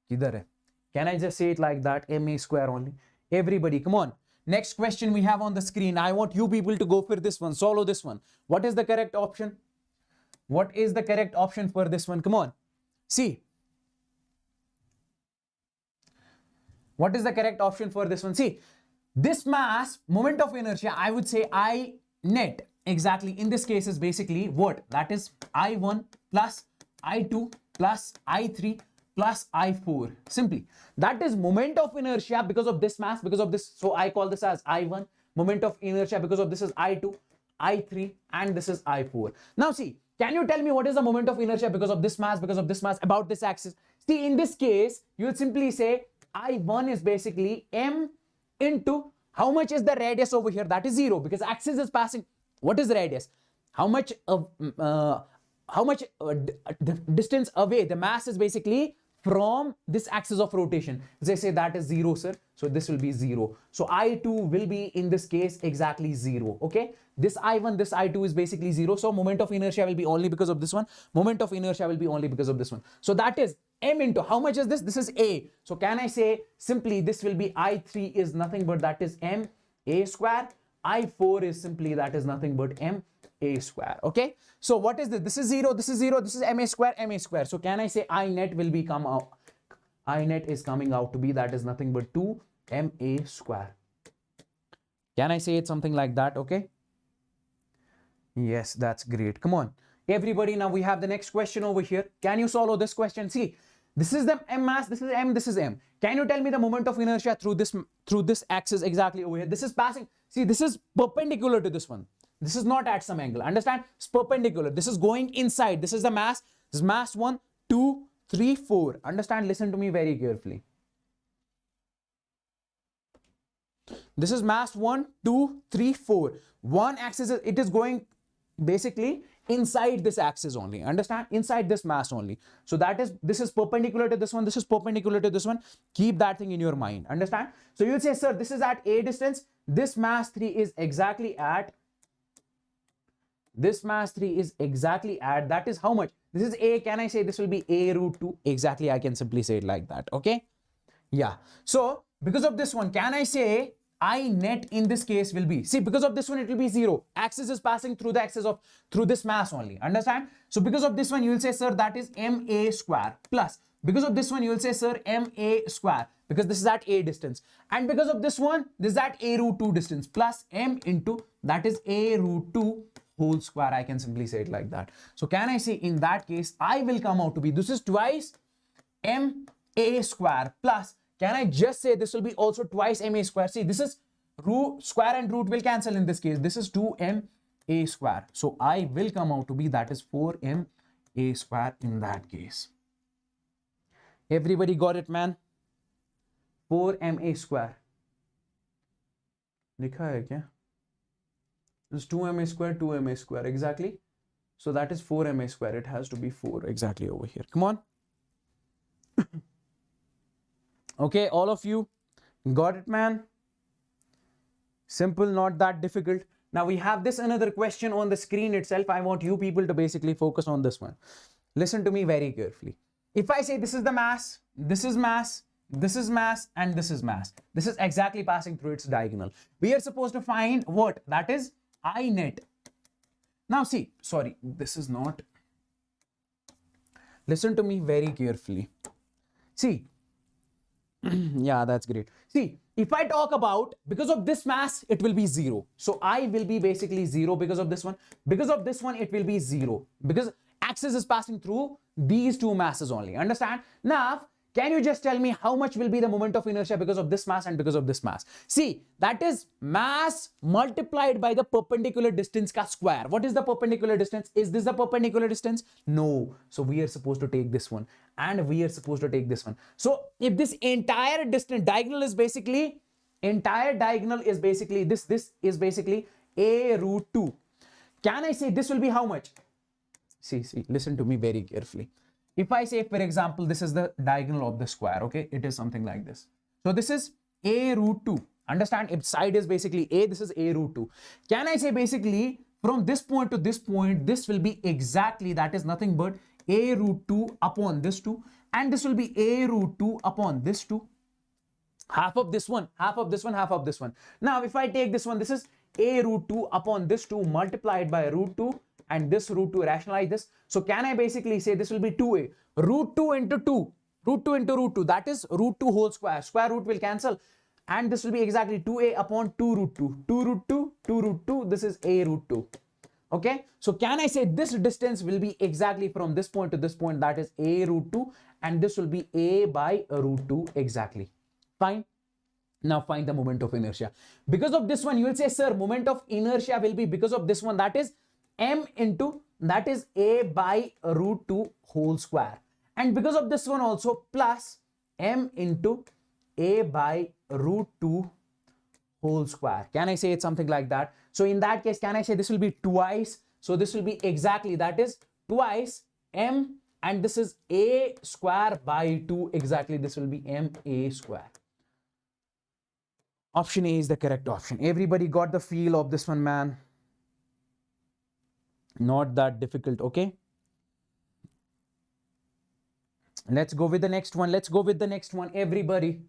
Can I just say it like that? M A square only. Everybody, come on. Next question we have on the screen. I want you people to go for this one. Solo this one. What is the correct option? What is the correct option for this one? Come on. See. What is the correct option for this one? See, this mass, moment of inertia, I would say I net exactly in this case is basically what? That is I1 plus I2 plus I3 plus I4. Simply, that is moment of inertia because of this mass, because of this. So I call this as I1. Moment of inertia because of this is I2, I3, and this is I4. Now see, can you tell me what is the moment of inertia because of this mass, about this axis? See, in this case, you will simply say I1 is basically m into how much is the radius over here? That is 0, because axis is passing. What is the radius? How much distance away the mass is basically from this axis of rotation? They say that is 0, sir. So this will be 0. So I2 will be in this case exactly 0. Okay. This I1, this I2 is basically 0. So moment of inertia will be only because of this one. Moment of inertia will be only because of this one. So that is m into how much is this? This is A. So can I say simply this will be I3 is nothing but that is m A square. I4 is simply that is nothing but m A square. Okay. So what is this? This is 0. This is 0. This is m A square, m A square. So can I say I net will be come out? I net is coming out to be that is nothing but 2 m A square. Can I say it something like that? Okay. Yes, that's great. Come on, everybody. Now we have the next question over here. Can you solve this question? See, this is the m mass. This is m. This is m. Can you tell me the moment of inertia through this axis exactly over here? This is passing. See, this is perpendicular to this one. This is not at some angle. Understand? It's perpendicular. This is going inside. This is the mass. This is mass 1, 2, 3, 4. Understand? Listen to me very carefully. This is mass 1, 2, 3, 4. One axis, it is going basically inside this axis only. Understand? Inside this mass only. So that is, this is perpendicular to this one. This is perpendicular to this one. Keep that thing in your mind. Understand? So you'll say, sir, this is at a distance. This mass 3 is exactly at, this mass 3 is exactly at, that is how much? This is a, can I say this will be a root 2? Exactly, I can simply say it like that. Okay? Yeah. So because of this one, can I say I net in this case will be, see, because of this one, it will be 0. Axis is passing through the axis of, through this mass only. Understand? So because of this one, you will say, sir, that is ma square plus, because of this one, you will say, sir, ma square, because this is at a distance. And because of this one, this is at a root 2 distance plus m into, that is a root 2 whole square. I can simply say it like that. So can I say in that case, I will come out to be, this is twice ma square plus, can I just say this will be also twice ma square? See, this is root, square and root will cancel in this case. This is 2ma square. So I will come out to be, that is 4ma square in that case. Everybody got it, man? 4ma square. लिखा है क्या? This is 2ma square, exactly. So that is 4ma square. It has to be 4 exactly over here. Come on. Okay, all of you got it, man? Simple, not that difficult. Now we have this another question on the screen itself. I want you people to basically focus on this one. Listen to me very carefully. If I say this is the mass, this is mass, this is mass, and this is mass. This is exactly passing through its diagonal. We are supposed to find what? That is I net. Now see, sorry, this is not. Listen to me very carefully. See, yeah, that's great. See, if I talk about, because of this mass, it will be 0. So I will be basically 0 because of this one. Because of this one, it will be 0. Because axis is passing through these two masses only. Understand? Now, can you just tell me how much will be the moment of inertia because of this mass and because of this mass? See, that is mass multiplied by the perpendicular distance ka square. What is the perpendicular distance? Is this the perpendicular distance? No. So we are supposed to take this one and we are supposed to take this one. So if this entire distance diagonal is basically, this is basically a root 2. Can I say this will be how much? See, listen to me very carefully. If I say, for example, this is the diagonal of the square, okay, it is something like this. So this is a root 2. Understand? If side is basically a, this is a root 2. Can I say basically from this point to this point, this will be exactly, that is nothing but a root 2 upon this 2, and this will be a root 2 upon this 2. Half of this one, half of this one, half of this one. Now, if I take this one, this is a root 2 upon this 2 multiplied by root 2. And this root 2, rationalize this. So can I basically say this will be 2a, root 2 into 2, root 2 into root 2, that is root 2 whole square. Square root will cancel. And this will be exactly 2a upon 2 root 2. 2 root 2, 2 root 2, this is a root 2. Okay. So can I say this distance will be exactly from this point to this point, that is a root 2. And this will be a by root 2 exactly. Fine. Now find the moment of inertia. Because of this one, you will say, sir, moment of inertia will be because of this one, that is m into, that is a by root 2 whole square. And because of this one also plus m into a by root 2 whole square. Can I say it something like that? So in that case, can I say this will be twice? So this will be exactly, that is twice m, and this is a square by 2 exactly. This will be ma square. Option A is the correct option. Everybody got the feel of this one, man? Not that difficult, okay? Let's go with the next one. Let's go with the next one, everybody.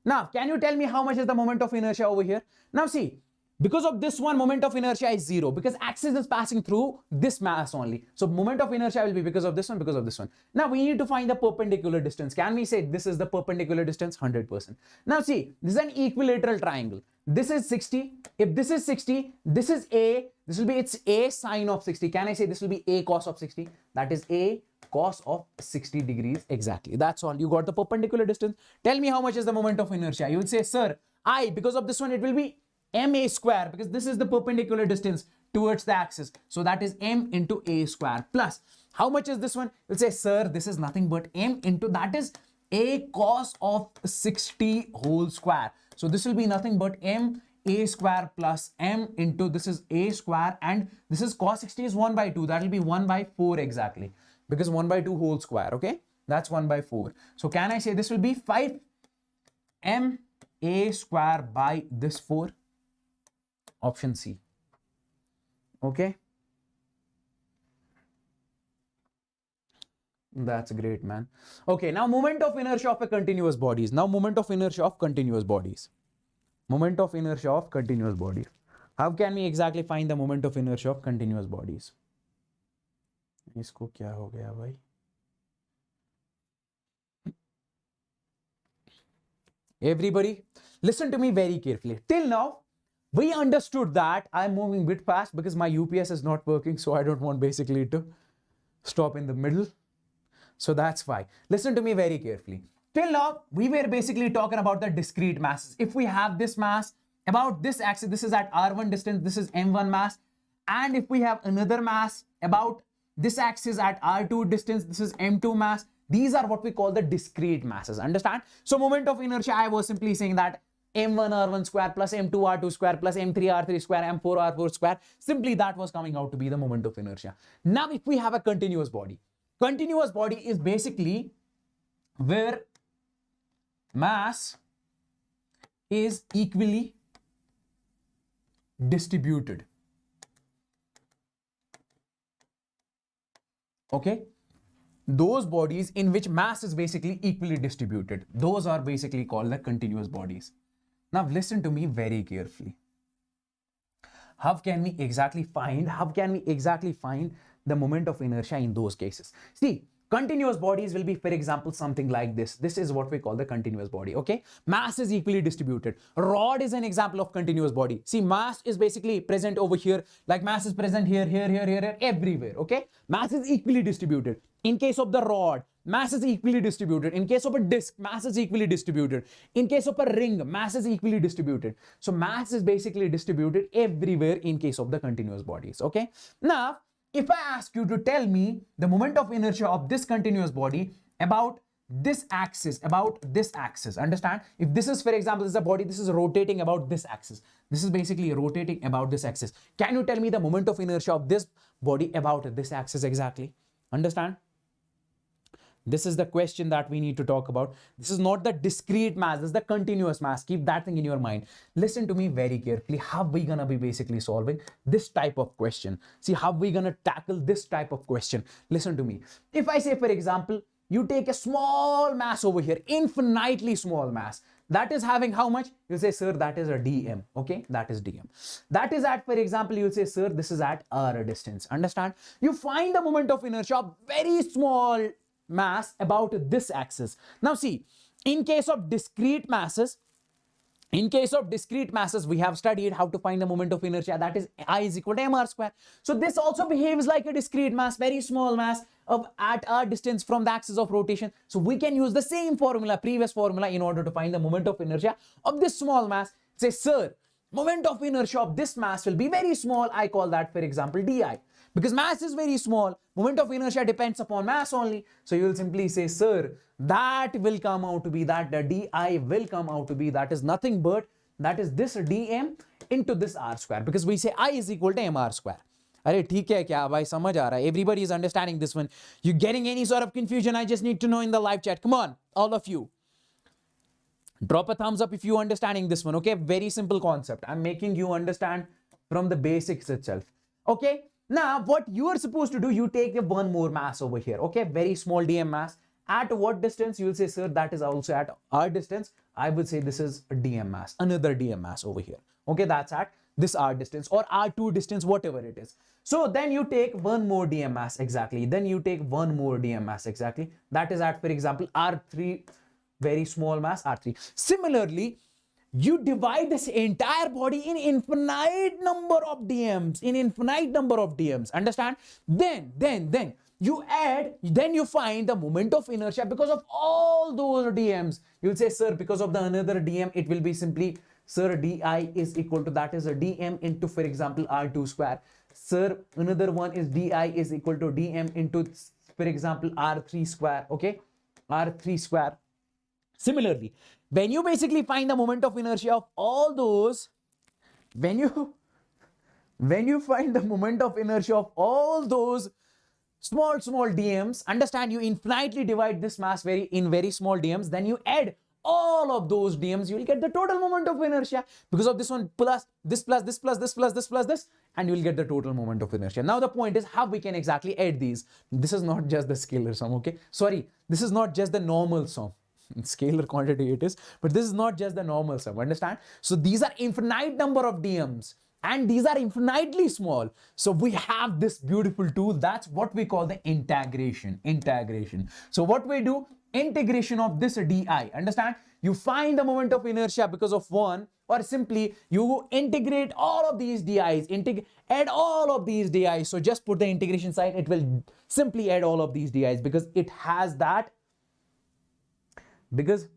Now, can you tell me how much is the moment of inertia over here? Now, see, because of this one, moment of inertia is 0 because axis is passing through this mass only. So, moment of inertia will be because of this one, because of this one. Now, we need to find the perpendicular distance. Can we say this is the perpendicular distance? 100%. Now, see, this is an equilateral triangle. This is 60. If this is 60, this is A. This will be its A sine of 60. Can I say this will be A cos of 60? That is A cos of 60 degrees exactly. That's all. You got the perpendicular distance. Tell me how much is the moment of inertia. You will say, sir, I, because of this one, it will be ma square because this is the perpendicular distance towards the axis. So that is m into a square plus. How much is this one? You'll say, sir, this is nothing but m into, that is a cos of 60 whole square. So this will be nothing but m a square plus m into this is a square, and this is cos 60 is 1 by 2. That will be 1 by 4 exactly, because 1 by 2 whole square. Okay, that's 1 by 4. So can I say this will be 5 m a square by this 4? Option C. Okay, that's great, man. Okay, now moment of inertia of a continuous bodies. Now moment of inertia of continuous bodies. Moment of inertia of continuous bodies. How can we exactly find the moment of inertia of continuous bodies? इसको क्या हो गया भाई? Everybody, listen to me very carefully. Till now, we understood that I'm moving a bit fast because my UPS is not working, so I don't want basically to stop in the middle. So that's why. Listen to me very carefully. Till now, we were basically talking about the discrete masses. If we have this mass about this axis, this is at r1 distance, this is m1 mass. And if we have another mass about this axis at r2 distance, this is m2 mass. These are what we call the discrete masses. Understand? So moment of inertia, I was simply saying that m1 r1 square plus m2 r2 square plus m3 r3 square, m4 r4 square. Simply that was coming out to be the moment of inertia. Now, if we have a continuous body is basically where mass is equally distributed. Okay, those bodies in which mass is basically equally distributed, those are basically called the continuous bodies. Now listen to me very carefully. How can we exactly find the moment of inertia in those cases? See, continuous bodies will be, for example, something like this. This is what we call the continuous body. Okay, mass is equally distributed. Rod is an example of continuous body. See, mass is basically present over here, like mass is present here, everywhere. Okay, mass is equally distributed. In case of the rod, mass is equally distributed. In case of a disc, mass is equally distributed. In case of a ring, mass is equally distributed. So mass is basically distributed everywhere in case of the continuous bodies. Okay, now if I ask you to tell me the moment of inertia of this continuous body about this axis, understand? If this is, for example, this is a body, this is rotating about this axis. This is basically rotating about this axis. Can you tell me the moment of inertia of this body about this axis exactly? Understand? This is the question that we need to talk about. This is not the discrete mass, this is the continuous mass. Keep that thing in your mind. Listen to me very carefully. How we gonna be basically solving this type of question? See, how we gonna tackle this type of question? Listen to me. If I say, for example, you take a small mass over here, infinitely small mass, that is having how much? You'll say, sir, that is a dm. Okay, that is dm. That is at, for example, you'll say, sir, this is at r distance. Understand? You find the moment of inertia of very small mass about this axis. Now see, in case of discrete masses, we have studied how to find the moment of inertia, that is I is equal to mr square. So this also behaves like a discrete mass, very small mass of at r distance from the axis of rotation. So we can use the same formula, previous formula, in order to find the moment of inertia of this small mass. Say, sir, moment of inertia of this mass will be very small. I call that, for example, di. Because mass is very small, moment of inertia depends upon mass only. So you will simply say, sir, that will come out to be that the di will come out to be, that is nothing but, that is this dm into this r square. Because we say I is equal to mr square. अरे ठीक है क्या भाई, समझ आ रहा है? Everybody is understanding this one. You getting any sort of confusion? I just need to know in the live chat. Come on, all of you. Drop a thumbs up if you understanding this one. Okay, very simple concept. I'm making you understand from the basics itself. Okay. Now, what you are supposed to do, you take one more mass over here, okay? Very small dm mass. At what distance? You will say, sir, that is also at r distance. I will say this is a dm mass, another dm mass over here. Okay, that's at this r distance or r2 distance, whatever it is. So then you take one more dm mass exactly. Then you take one more dm mass exactly. That is at, for example, r3, very small mass, r3. Similarly, you divide this entire body in infinite number of dms, understand? Then you add, then you find the moment of inertia because of all those dms. You'll say, sir, because of the another dm, it will be simply, sir, di is equal to, that is a dm into, for example, r2 square. Sir, another one is di is equal to dm into, for example, r3 square. Okay, r3 square. Similarly, when you basically find the moment of inertia of all those when you find the moment of inertia of all those small dms, understand, you infinitely divide this mass in very small dms, then you add all of those dms, you will get the total moment of inertia because of this one plus this plus this plus this plus this plus this, and you will get the total moment of inertia. Now the point is how we can exactly add these. This is not just the scalar sum, okay? Sorry, this is not just the normal sum. Scalar quantity it is, but this is not just the normal sum, understand? So these are infinite number of dms and these are infinitely small. So we have this beautiful tool, that's what we call the integration. So what we do, integration of this di, understand, you find the moment of inertia because of one, or simply you integrate all of these di's, add all of these di's. So just put the integration sign, it will simply add all of these di's because it has that, because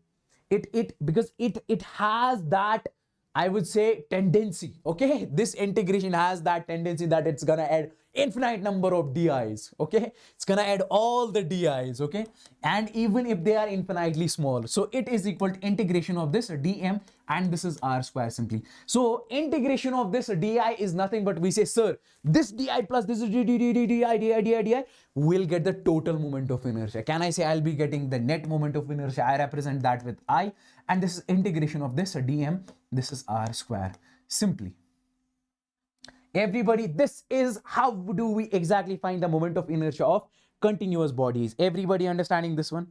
it has that, I would say, tendency, okay? This integration has that tendency that it's gonna add infinite number of di's, okay? It's gonna add all the di's, okay? And even if they are infinitely small, so it is equal to integration of this dm, and this is r square simply. So integration of this di is nothing but, we say, sir, this di plus this di will get the total moment of inertia. Can I say I'll be getting the net moment of inertia? I represent that with I, and this is integration of this dm, this is r square simply. Everybody, this is how do we exactly find the moment of inertia of continuous bodies. Everybody understanding this one?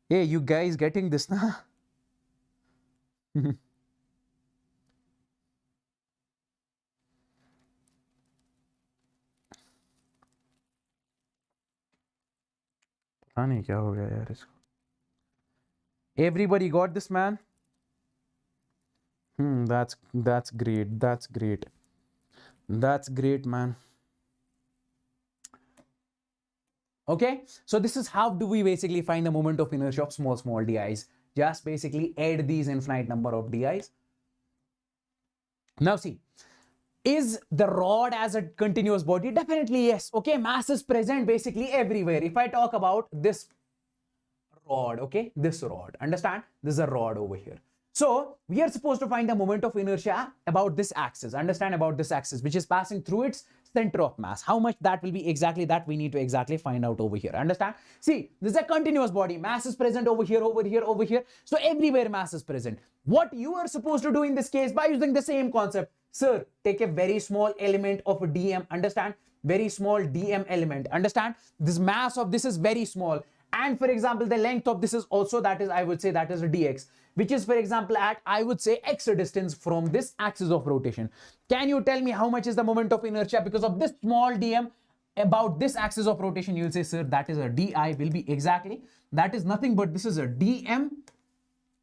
Hey, you guys getting this now? पता नहीं क्या हो गया यार इसको. Everybody got this, man? That's great. That's great, man. Okay, so this is how do we basically find the moment of inertia of small di's. Just basically add these infinite number of di's. Now see, is the rod as a continuous body? Definitely yes. Okay, mass is present basically everywhere. If I talk about this rod, okay, this rod, understand, this is a rod over here. So we are supposed to find the moment of inertia about this axis, understand, about this axis which is passing through its center of mass. How much that will be exactly, that we need to exactly find out over here, understand? See, this is a continuous body, mass is present over here, over here, over here. So everywhere mass is present. What you are supposed to do in this case, by using the same concept, sir, take a very small element of a dm, understand, very small dm element, understand, this mass of this is very small, and for example the length of this is also, that is, I would say, that is a dx, which is for example at, I would say, x distance from this axis of rotation. Can you tell me how much is the moment of inertia because of this small dm about this axis of rotation? You will say, sir, that is a di, will be exactly, that is nothing but this is a dm,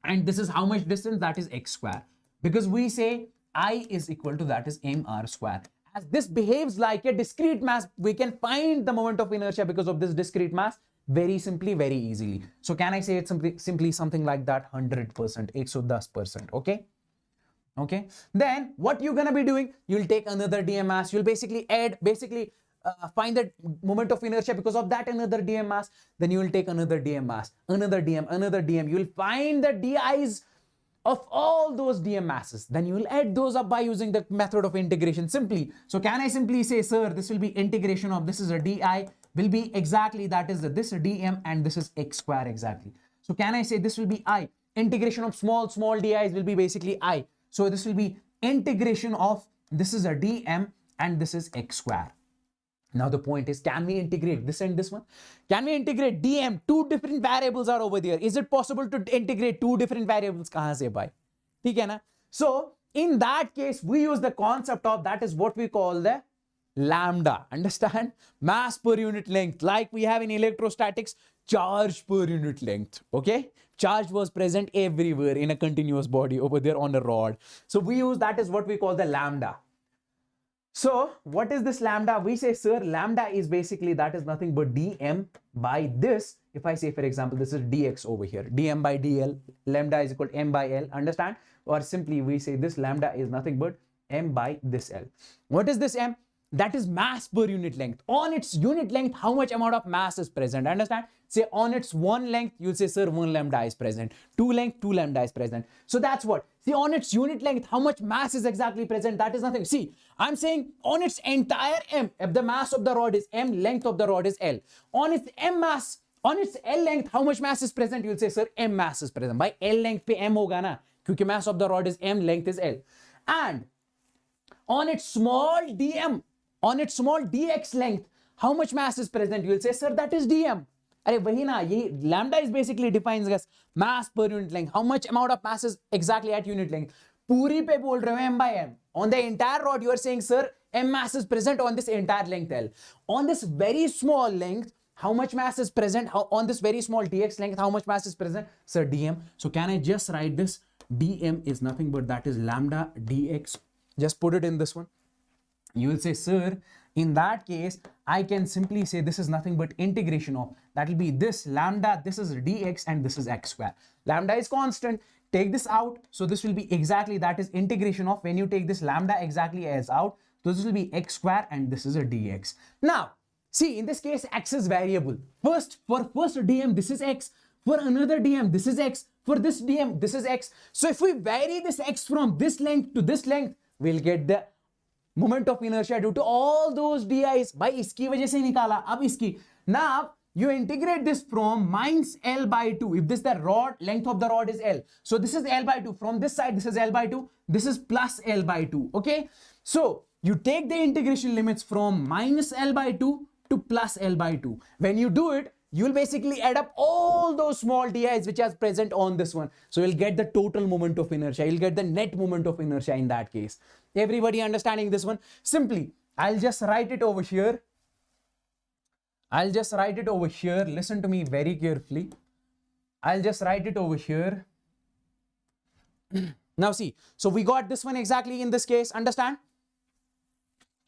and this is how much distance, that is x square, because we say I is equal to, that is mr square. As this behaves like a discrete mass, we can find the moment of inertia because of this discrete mass very simply, very easily. So can I say it's simply something like that, 100%, 110%, okay? Okay, then what you're gonna be doing, you'll take another dm mass, you'll basically add, find the moment of inertia because of that another dm mass, then you will take another dm mass, another dm, you will find the di's of all those dm masses, then you will add those up by using the method of integration simply. So can I simply say, sir, this will be integration of, this is a di, will be exactly, that is this dm, and this is x square exactly. So can I say this will be I, integration of small di's will be basically I. So this will be integration of, this is a dm and this is x square. Now the point is, can we integrate this and this one? Can we integrate dm? Two different variables are over there. Is it possible to integrate two different variables? Kahan se bhai? theek hai na? So in that case, we use the concept of, that is what we call the lambda, understand, mass per unit length, like we have in electrostatics, charge per unit length. Okay, charge was present everywhere in a continuous body over there on a rod, so we use, that is what we call the lambda. So what is this lambda? We say, sir, lambda is basically, that is nothing but dm by this. If I say, for example, this is dx over here, dm by dl, lambda is equal to m by l, understand? Or simply we say this lambda is nothing but m by this l. What is this m? that is mass per unit length. On its unit length, how much amount of mass is present? Understand? Say on its one length, you'll say, sir, 1 lambda is present. 2 length, 2 lambda is present. So that's what. See, on its unit length, how much mass is exactly present? That is nothing. See, I'm saying on its entire M, if the mass of the rod is M, length of the rod is L. On its M mass, on its L length, how much mass is present? You'll say, sir, M mass is present. By L length pe M hoga na, kyunki mass of the rod is M, length is L. And on its small dm, on its small dx length, how much mass is present? You will say, sir, that is dm. Arey wahi na, ye lambda is basically defines as mass per unit length. How much amount of mass is exactly at unit length? Puri pe bol rahe ho m by m. On the entire rod, you are saying, sir, m mass is present on this entire length L. On this very small length, how much mass is present? On this very small dx length, how much mass is present? Sir, dm. So can I just write this? Dm is nothing but that is lambda dx. Just put it in this one. You will say, sir, in that case, I can simply say this is nothing but integration of, that will be this lambda, this is dx and this is x square. Lambda is constant. Take this out. So this will be exactly, that is integration of, when you take this lambda exactly as out, so this will be x square and this is a dx. Now, see, in this case, x is variable. First, for first dm, this is x. For another dm, this is x. For this dm, this is x. So if we vary this x from this length to this length, we'll get the moment of inertia due to all those di's. By iski wajah se nikala, ab iski. Now, you integrate this from minus L by 2. If this the rod, length of the rod is L. So this is L by 2. From this side, this is L by 2. This is plus L by 2. Okay. So you take the integration limits from minus L by 2 to plus L by 2. When you do it, you will basically add up all those small di's which are present on this one. So you'll get the total moment of inertia. You'll get the net moment of inertia in that case. Everybody understanding this one? Simply, I'll just write it over here. I'll just write it over here. Listen to me very carefully. I'll just write it over here. Now see, so we got this one exactly in this case. Understand?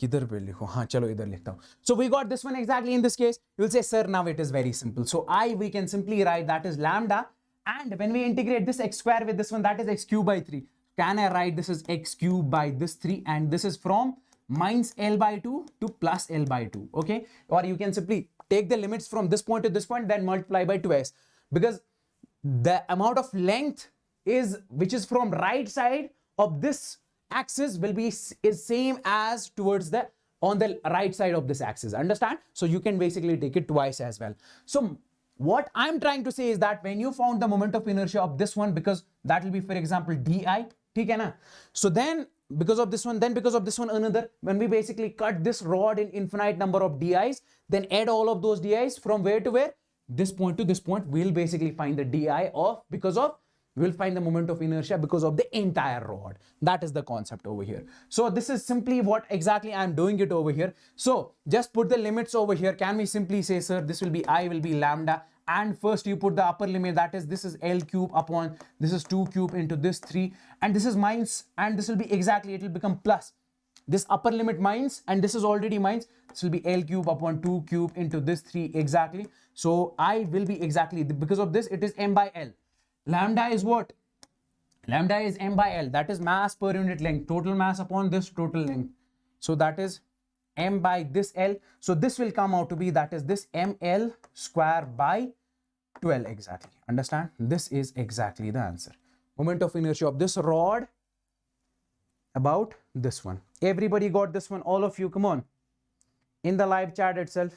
So we got this one exactly in this case. You will say, sir, now it is very simple. So we can simply write that is lambda. And when we integrate this x square with this one, that is x cube by 3. Can I write this is x cube by this 3? And this is from minus L by 2 to plus L by 2. Okay. Or you can simply take the limits from this point to this point, then multiply by 2s. Because the amount of length which is from right side of this axis will be is same as towards the on the right side of this axis. Understand? So you can basically take it twice as well. So what I'm trying to say is that when you found the moment of inertia of this one, because that will be, for example, di, theek hai na? So then because of this one, then because of this one another, when we basically cut this rod in infinite number of di's, then add all of those di's from where to where? This point to this point, we'll basically find the di of, we'll find the moment of inertia because of the entire rod. That is the concept over here. So this is simply what exactly I'm doing it over here. So just put the limits over here. Can we simply say, sir, this will be I will be lambda. And first you put the upper limit, that is, this is L cube upon, this is 2 cube into this 3. And this is minus, and this will be exactly, it will become plus. This upper limit minus, and this is already minus. This will be L cube upon 2 cube into this 3 exactly. So I will be exactly, because of this, it is M by L. Lambda is what? Lambda is M by L. That is mass per unit length. Total mass upon this total length. So that is M by this L. So this will come out to be, that is this ML square by 12 exactly. Understand? This is exactly the answer. Moment of inertia of this rod about this one. Everybody got this one? All of you, come on. In the live chat itself.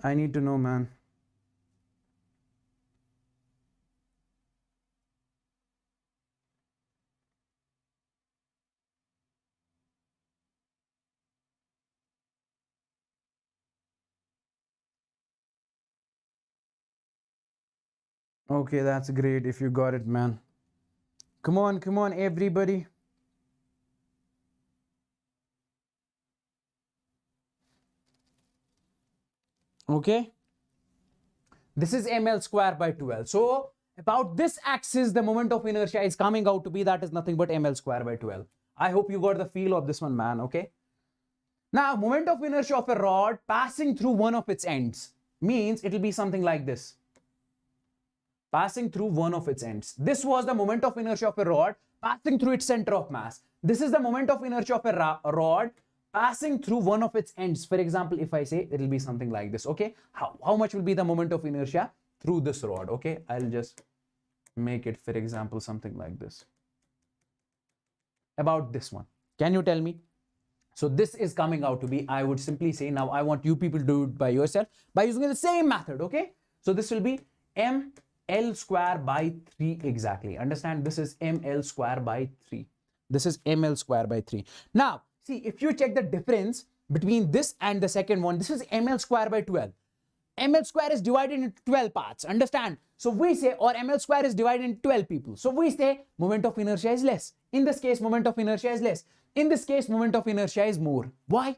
I need to know, man. Okay, that's great if you got it, man. Come on, everybody. Okay. This is ml square by 12. So about this axis, the moment of inertia is coming out to be, that is nothing but ml square by 12. I hope you got the feel of this one, man. Okay. Now, moment of inertia of a rod passing through one of its ends means it will be something like this. passing through one of its ends. This was the moment of inertia of a rod passing through its center of mass. This is the moment of inertia of a rod passing through one of its ends. For example, if I say, it will be something like this. Okay, how much will be the moment of inertia through this rod? Okay, I'll just make it, for example, something like this, about this one. Can you tell me? So this is coming out to be, I would simply say, now I want you people to do it by yourself by using the same method. Okay, so this will be ml square by 3 exactly. Understand, this is ml square by 3. This is ml square by 3. Now see, if you check the difference between this and the second one, this is ml square by 12. ml square is divided into 12 parts. Understand? So we say, or ml square is divided into 12 people. So we say moment of inertia is less. In this case, moment of inertia is less. In this case, moment of inertia is more. Why?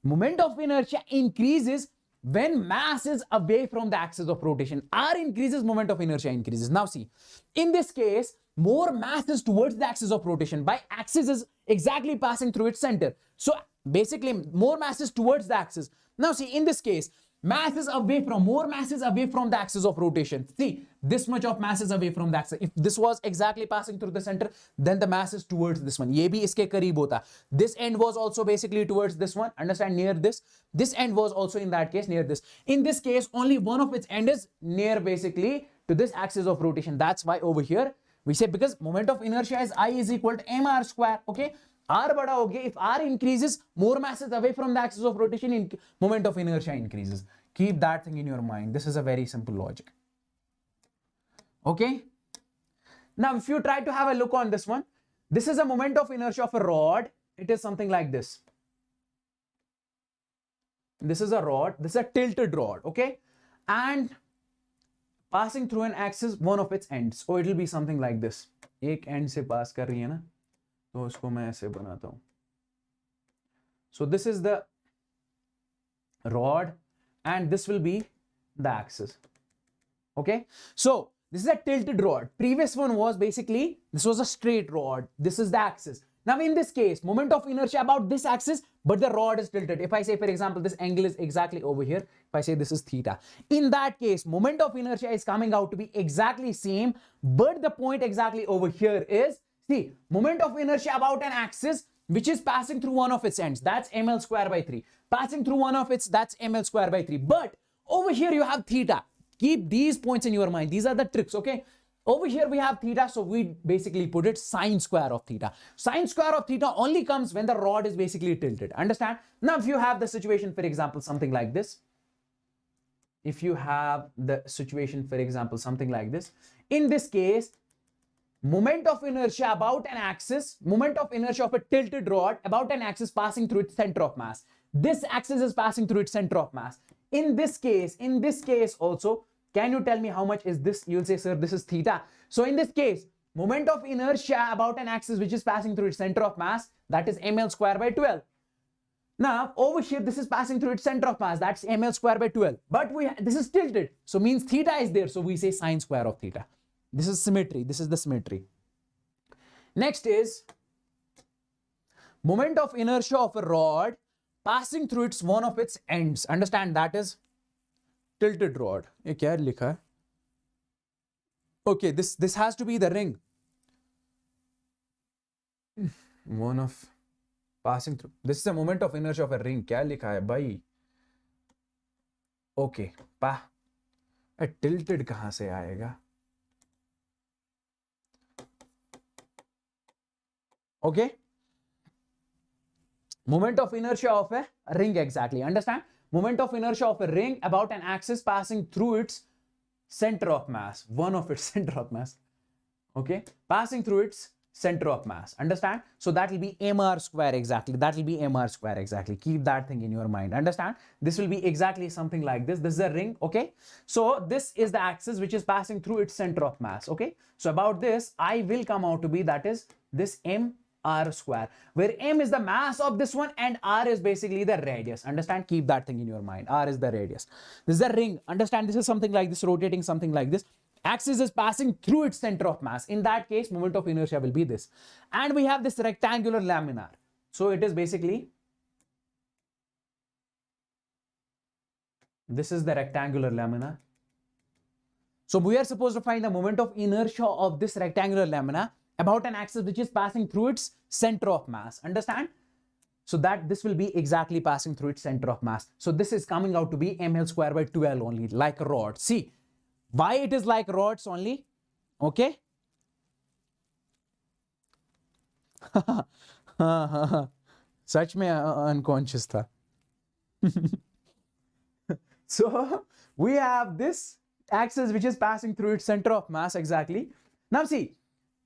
Moment of inertia increases when mass is away from the axis of rotation. R increases, moment of inertia increases. Now see, in this case, more mass is towards the axis of rotation. By axis is exactly passing through its center. So basically, more mass is towards the axis. Now see, in this case, mass is away from, more mass is away from the axis of rotation. See, this much of mass is away from the axis. If this was exactly passing through the center, then the mass is towards this one. ये भी इसके करीब होता. This end was also basically towards this one. Understand, near this. This end was also in that case near this. In this case, only one of its end is near basically to this axis of rotation. That's why over here we say, because moment of inertia is I is equal to mr square. Okay. R bada ho gaya. If R increases, more mass is away from the axis of rotation, moment of inertia increases. Keep that thing in your mind. This is a very simple logic. Okay. Now, if you try to have a look on this one, this is a moment of inertia of a rod. It is something like this. This is a rod. This is a tilted rod. Okay. And passing through an axis, one of its ends. So it will be something like this. एक end से pass कर रही है ना, तो उसको मैं ऐसे बनाता हूँ. So this is the rod and this will be the axis. Okay, so this is a tilted rod. Previous one was basically, this was a straight rod. This is the axis. Now in this case, moment of inertia about this axis, but the rod is tilted. If I say, for example, this angle is exactly over here, if I say this is theta, in that case, moment of inertia is coming out to be exactly same, but the point exactly over here is, see, moment of inertia about an axis which is passing through one of its ends, that's ml square by 3. Passing through one of its, that's ml square by 3. But over here you have theta. Keep these points in your mind. These are the tricks, okay? Over here we have theta, so we basically put it sine square of theta. Sine square of theta only comes when the rod is basically tilted. Understand? Now if you have the situation, for example, something like this. If you have the situation, for example, something like this. In this case, moment of inertia about an axis, moment of inertia of a tilted rod about an axis passing through its center of mass. This axis is passing through its center of mass. In this case also, can you tell me how much is this? You'll say, sir, this is theta. So in this case, moment of inertia about an axis which is passing through its center of mass, that is ml square by 12. Now over here, this is passing through its center of mass, that's ml square by 12. But this is tilted, so means theta is there. So we say sine square of theta. This is symmetry. This is the symmetry. Next is moment of inertia of a rod passing through its one of its ends. Understand, that is tilted rod. ये क्या लिखा है? Okay, this has to be the ring. One of passing through. This is a moment of inertia of a ring. क्या लिखा है भाई? Okay, tilted कहाँ से आएगा? Okay, moment of inertia of a ring, exactly. Understand? Moment of inertia of a ring about an axis passing through its center of mass, one of its center of mass. Okay, passing through its center of mass. Understand? So that will be mr square exactly. That will be mr square exactly. Keep that thing in your mind. Understand? This will be exactly something like this. This is a ring. Okay, so this is the axis which is passing through its center of mass. Okay, so about this I will come out to be, that is this r square, where m is the mass of this one and r is basically the radius. Understand? Keep that thing in your mind. R is the radius. This is the ring. Understand? This is something like this, rotating something like this. Axis is passing through its center of mass. In that case, moment of inertia will be this. And we have this rectangular laminar. So it is basically, this is the rectangular laminar. So we are supposed to find the moment of inertia of this rectangular lamina about an axis which is passing through its center of mass. Understand? So that this will be exactly passing through its center of mass. So this is coming out to be ml square by 12 only, like a rod. See, why it is like rods only? Okay. सच में unconscious था. So we have this axis which is passing through its center of mass exactly. Now see,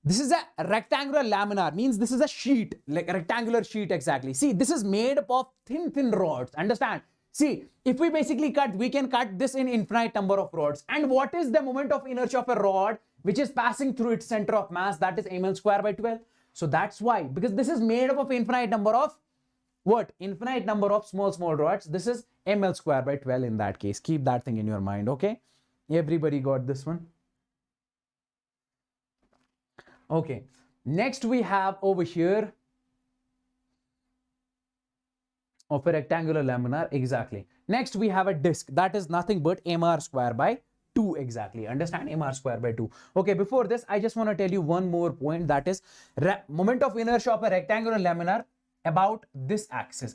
this is a rectangular laminar, means this is a sheet, like a rectangular sheet exactly. See, this is made up of thin rods. Understand? See, if we basically cut, we can cut this in infinite number of rods. And what is the moment of inertia of a rod which is passing through its center of mass? That is ml square by 12. So that's why, because this is made up of infinite number of what? Infinite number of small rods. This is ml square by 12 in that case. Keep that thing in your mind, okay? Everybody got this one? Okay. Next we have over here of a rectangular laminar, exactly. Next we have a disc that is nothing but mr square by 2 exactly. Understand? Mr square by 2. Okay, before this I just want to tell you one more point, that is moment of inertia of a rectangular laminar about this axis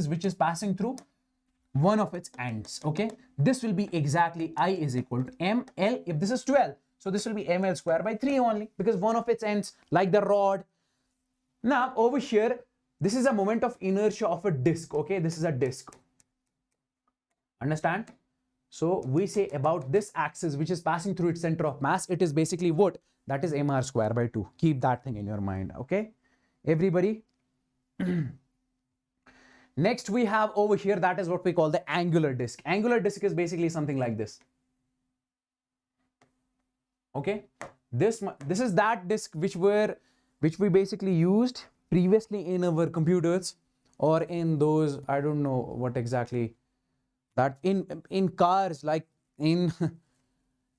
which is passing through one of its ends. Okay, this will be exactly I is equal to ml. If this is 12, so this will be ml square by 3 only, because one of its ends, like the rod. Now over here, this is a moment of inertia of a disc. Okay, this is a disc. Understand? So we say about this axis which is passing through its center of mass, it is basically what? That is mr square by 2. Keep that thing in your mind. Okay, everybody. Next we have over here, that is what we call the angular disc. Angular disc is basically something like this. Okay, this is that disc which we basically used previously in our computers, or in those, I don't know what exactly, that in cars, like in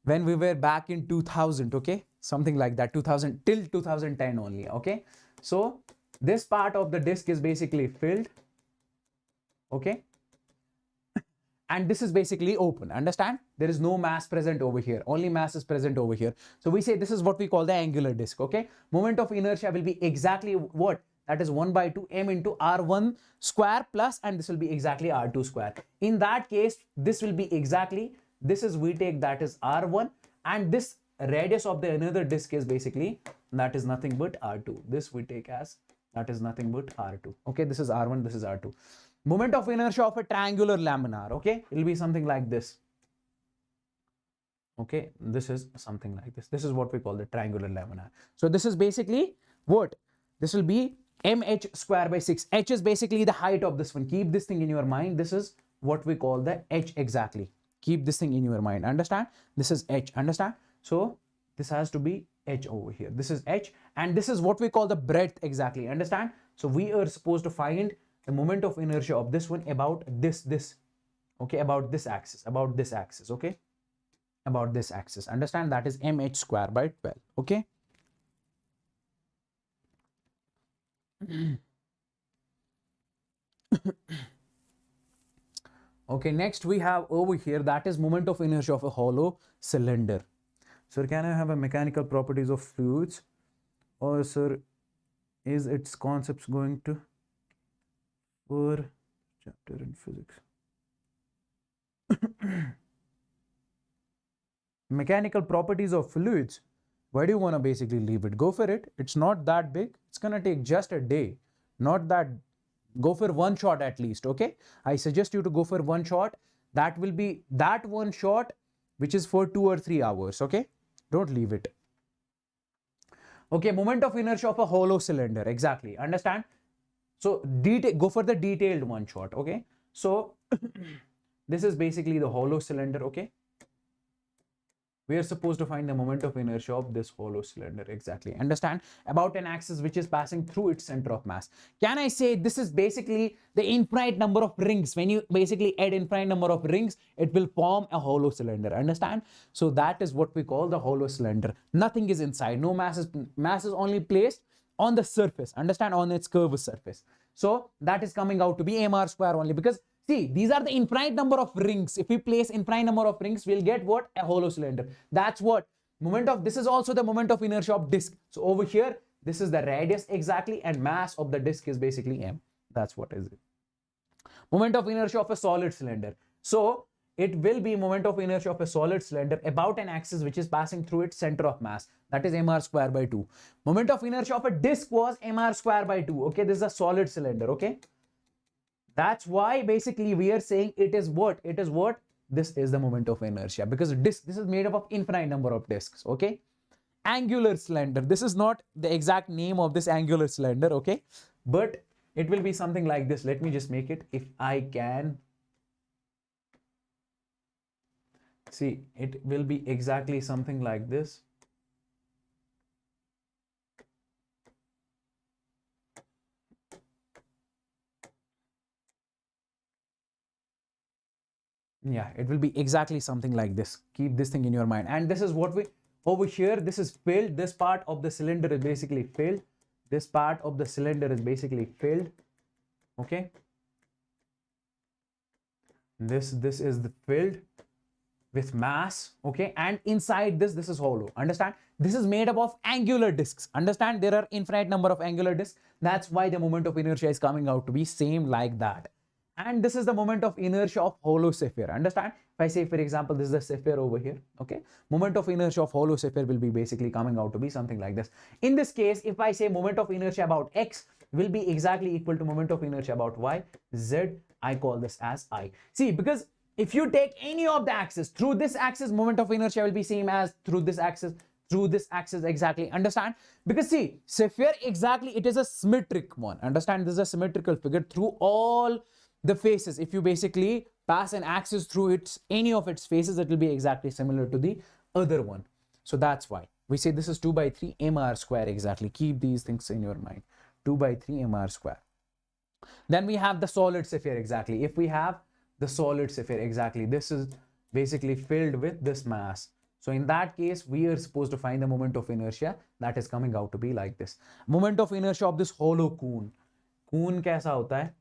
when we were back in 2000. Okay, something like that, 2000 till 2010 only. Okay, so this part of the disc is basically filled. Okay, and this is basically open. Understand? There is no mass present over here, only mass is present over here. So we say this is what we call the angular disc. Okay, moment of inertia will be exactly what? That is 1 by 2 m into r1 square plus, and this will be exactly r2 square. In that case, this will be exactly, this is, we take that is r1, and this radius of the another disc is basically, that is nothing but r2. This we take as, that is nothing but r2. Okay, this is r1, this is r2. Moment of inertia of a triangular laminar. Okay, it will be something like this. Okay, this is something like this. This is what we call the triangular laminar. So this is basically what? This will be mh square by 6. H is basically the height of this one. Keep this thing in your mind. This is what we call the h exactly. Keep this thing in your mind. Understand? This is h. Understand? So this has to be h over here. This is h, and this is what we call the breadth exactly. Understand? So we are supposed to find the moment of inertia of this one about this. Okay, about this axis. Okay, about this axis. Understand? That is mh square by 12. Okay. Okay, next we have over here, that is moment of inertia of a hollow cylinder. Sir, can I have a mechanical properties of fluids, or sir, is its concepts going to for chapter in physics? Mechanical properties of fluids. Why do you want to basically leave it? Go for it. It's not that big. It's gonna take just a day. Not that. Go for one shot at least. Okay, I suggest you to go for one shot. That will be that one shot which is for 2 or 3 hours. Okay, don't leave it. Okay, moment of inertia of a hollow cylinder. Exactly. Understand? So go for the detailed one shot. Okay, so this is basically the hollow cylinder. Okay, we are supposed to find the moment of inertia of this hollow cylinder. Exactly. Understand? About an axis which is passing through its center of mass. Can I say this is basically the infinite number of rings? When you basically add infinite number of rings, it will form a hollow cylinder. Understand? So that is what we call the hollow cylinder. Nothing is inside. No mass is only placed on the surface. Understand? On its curved surface. So that is coming out to be mr square only, because See, these are the infinite number of rings. If we place infinite number of rings, we'll get what? A hollow cylinder. That's what this is also the moment of inertia of disk. So over here, this is the radius exactly, and mass of the disk is basically m. That's what is it. Moment of inertia of a solid cylinder. So it will be moment of inertia of a solid cylinder about an axis which is passing through its center of mass. That is mr square by 2. Moment of inertia of a disk was mr square by 2. Okay, this is a solid cylinder. Okay, that's why basically we are saying it is what? It is what? This is the moment of inertia, because disk, this is made up of infinite number of disks. Okay, angular cylinder. This is not the exact name of this angular cylinder. Okay, but it will be something like this. Let me just make it, if I can. See, it will be exactly something like this. Yeah, it will be exactly something like this. Keep this thing in your mind. And this is what we, over here, this is filled. This part of the cylinder is basically filled. This part of the cylinder is basically filled. Okay. This is the filled with mass. Okay. And inside this is hollow. Understand? This is made up of angular disks. Understand? There are infinite number of angular disks. That's why the moment of inertia is coming out to be same like that. And this is the moment of inertia of hollow sapphire. Understand? If I say, for example, this is the sapphire over here. Okay. Moment of inertia of hollow sapphire will be basically coming out to be something like this. In this case, if I say moment of inertia about X will be exactly equal to moment of inertia about Y, Z, I call this as I. See, because if you take any of the axis, through this axis, moment of inertia will be same as through this axis exactly. Understand? Because see, sapphire exactly, it is a symmetric one. Understand? This is a symmetrical figure through all the faces. If you basically pass an axis through any of its faces, it will be exactly similar to the other one. So that's why we say this is 2 by 3 mr square exactly. Keep these things in your mind. 2 by 3 mr square. Then we have the solid sapphire exactly. If we have the solid sapphire exactly, this is basically filled with this mass. So in that case, we are supposed to find the moment of inertia that is coming out to be like this. Moment of inertia of this hollow cone. Cone कैसा होता है?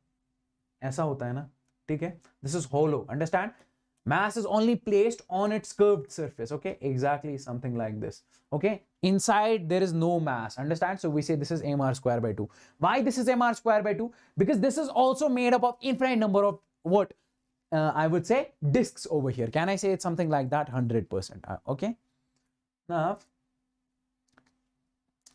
ऐसा होता है ना, ठीक है? This is hollow. Understand? Mass is only placed on its curved surface. Okay, exactly something like this. Okay, inside there is no mass. Understand? So we say this is mr square by 2. Why this is mr square by 2? Because this is also made up of infinite number of what? I would say disks over here. Can I say it's something like that? 100%. Okay. Now,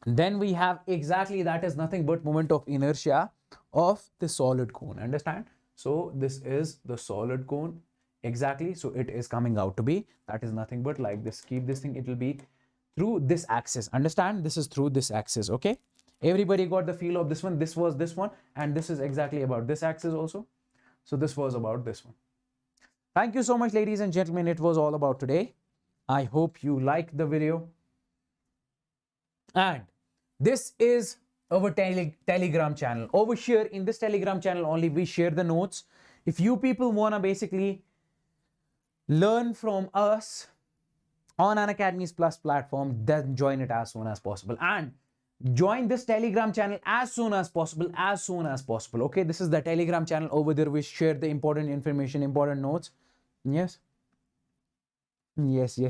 then we have exactly that is nothing but moment of inertia of the solid cone. Understand? So this is the solid cone exactly. So it is coming out to be, that is nothing but like this. Keep this thing, it will be through this axis. Understand? This is through this axis. Okay, everybody got the feel of this one. This was this one, and this is exactly about this axis also. So this was about this one. Thank you so much, ladies and gentlemen. It was all about today. I hope you liked the video. And this is our Telegram channel. Over here in this Telegram channel only, we share the notes. If you people want to basically learn from us on Unacademy's Plus platform, then join it as soon as possible. And join this Telegram channel as soon as possible, Okay, this is the Telegram channel. Over there we share the important information, important notes. Yes,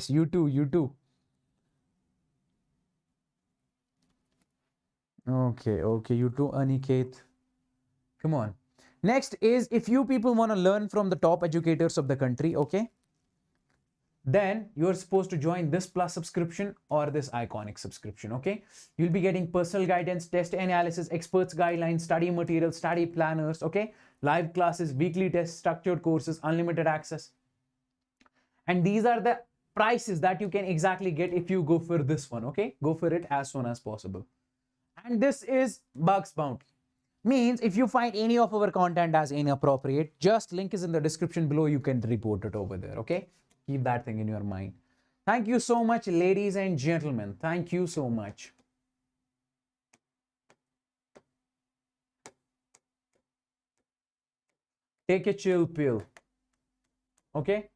you too. Okay, you too, Aniket. Come on. Next is, if you people want to learn from the top educators of the country, okay, then you're supposed to join this Plus subscription or this Iconic subscription. Okay, you'll be getting personal guidance, test analysis, experts guidelines, study materials, study planners. Okay, live classes, weekly tests, structured courses, unlimited access. And these are the prices that you can exactly get if you go for this one. Okay, go for it as soon as possible. And this is Bugs Bounty. Means if you find any of our content as inappropriate, just link is in the description below. You can report it over there. Okay, keep that thing in your mind. Thank you so much, ladies and gentlemen. Thank you so much. Take a chill pill. Okay.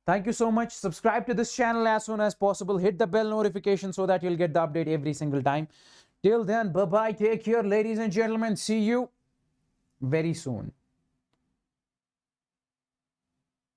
Thank you so much. Subscribe to this channel as soon as possible. Hit the bell notification so that you'll get the update every single time. Till then, bye-bye. Take care, ladies and gentlemen. See you very soon.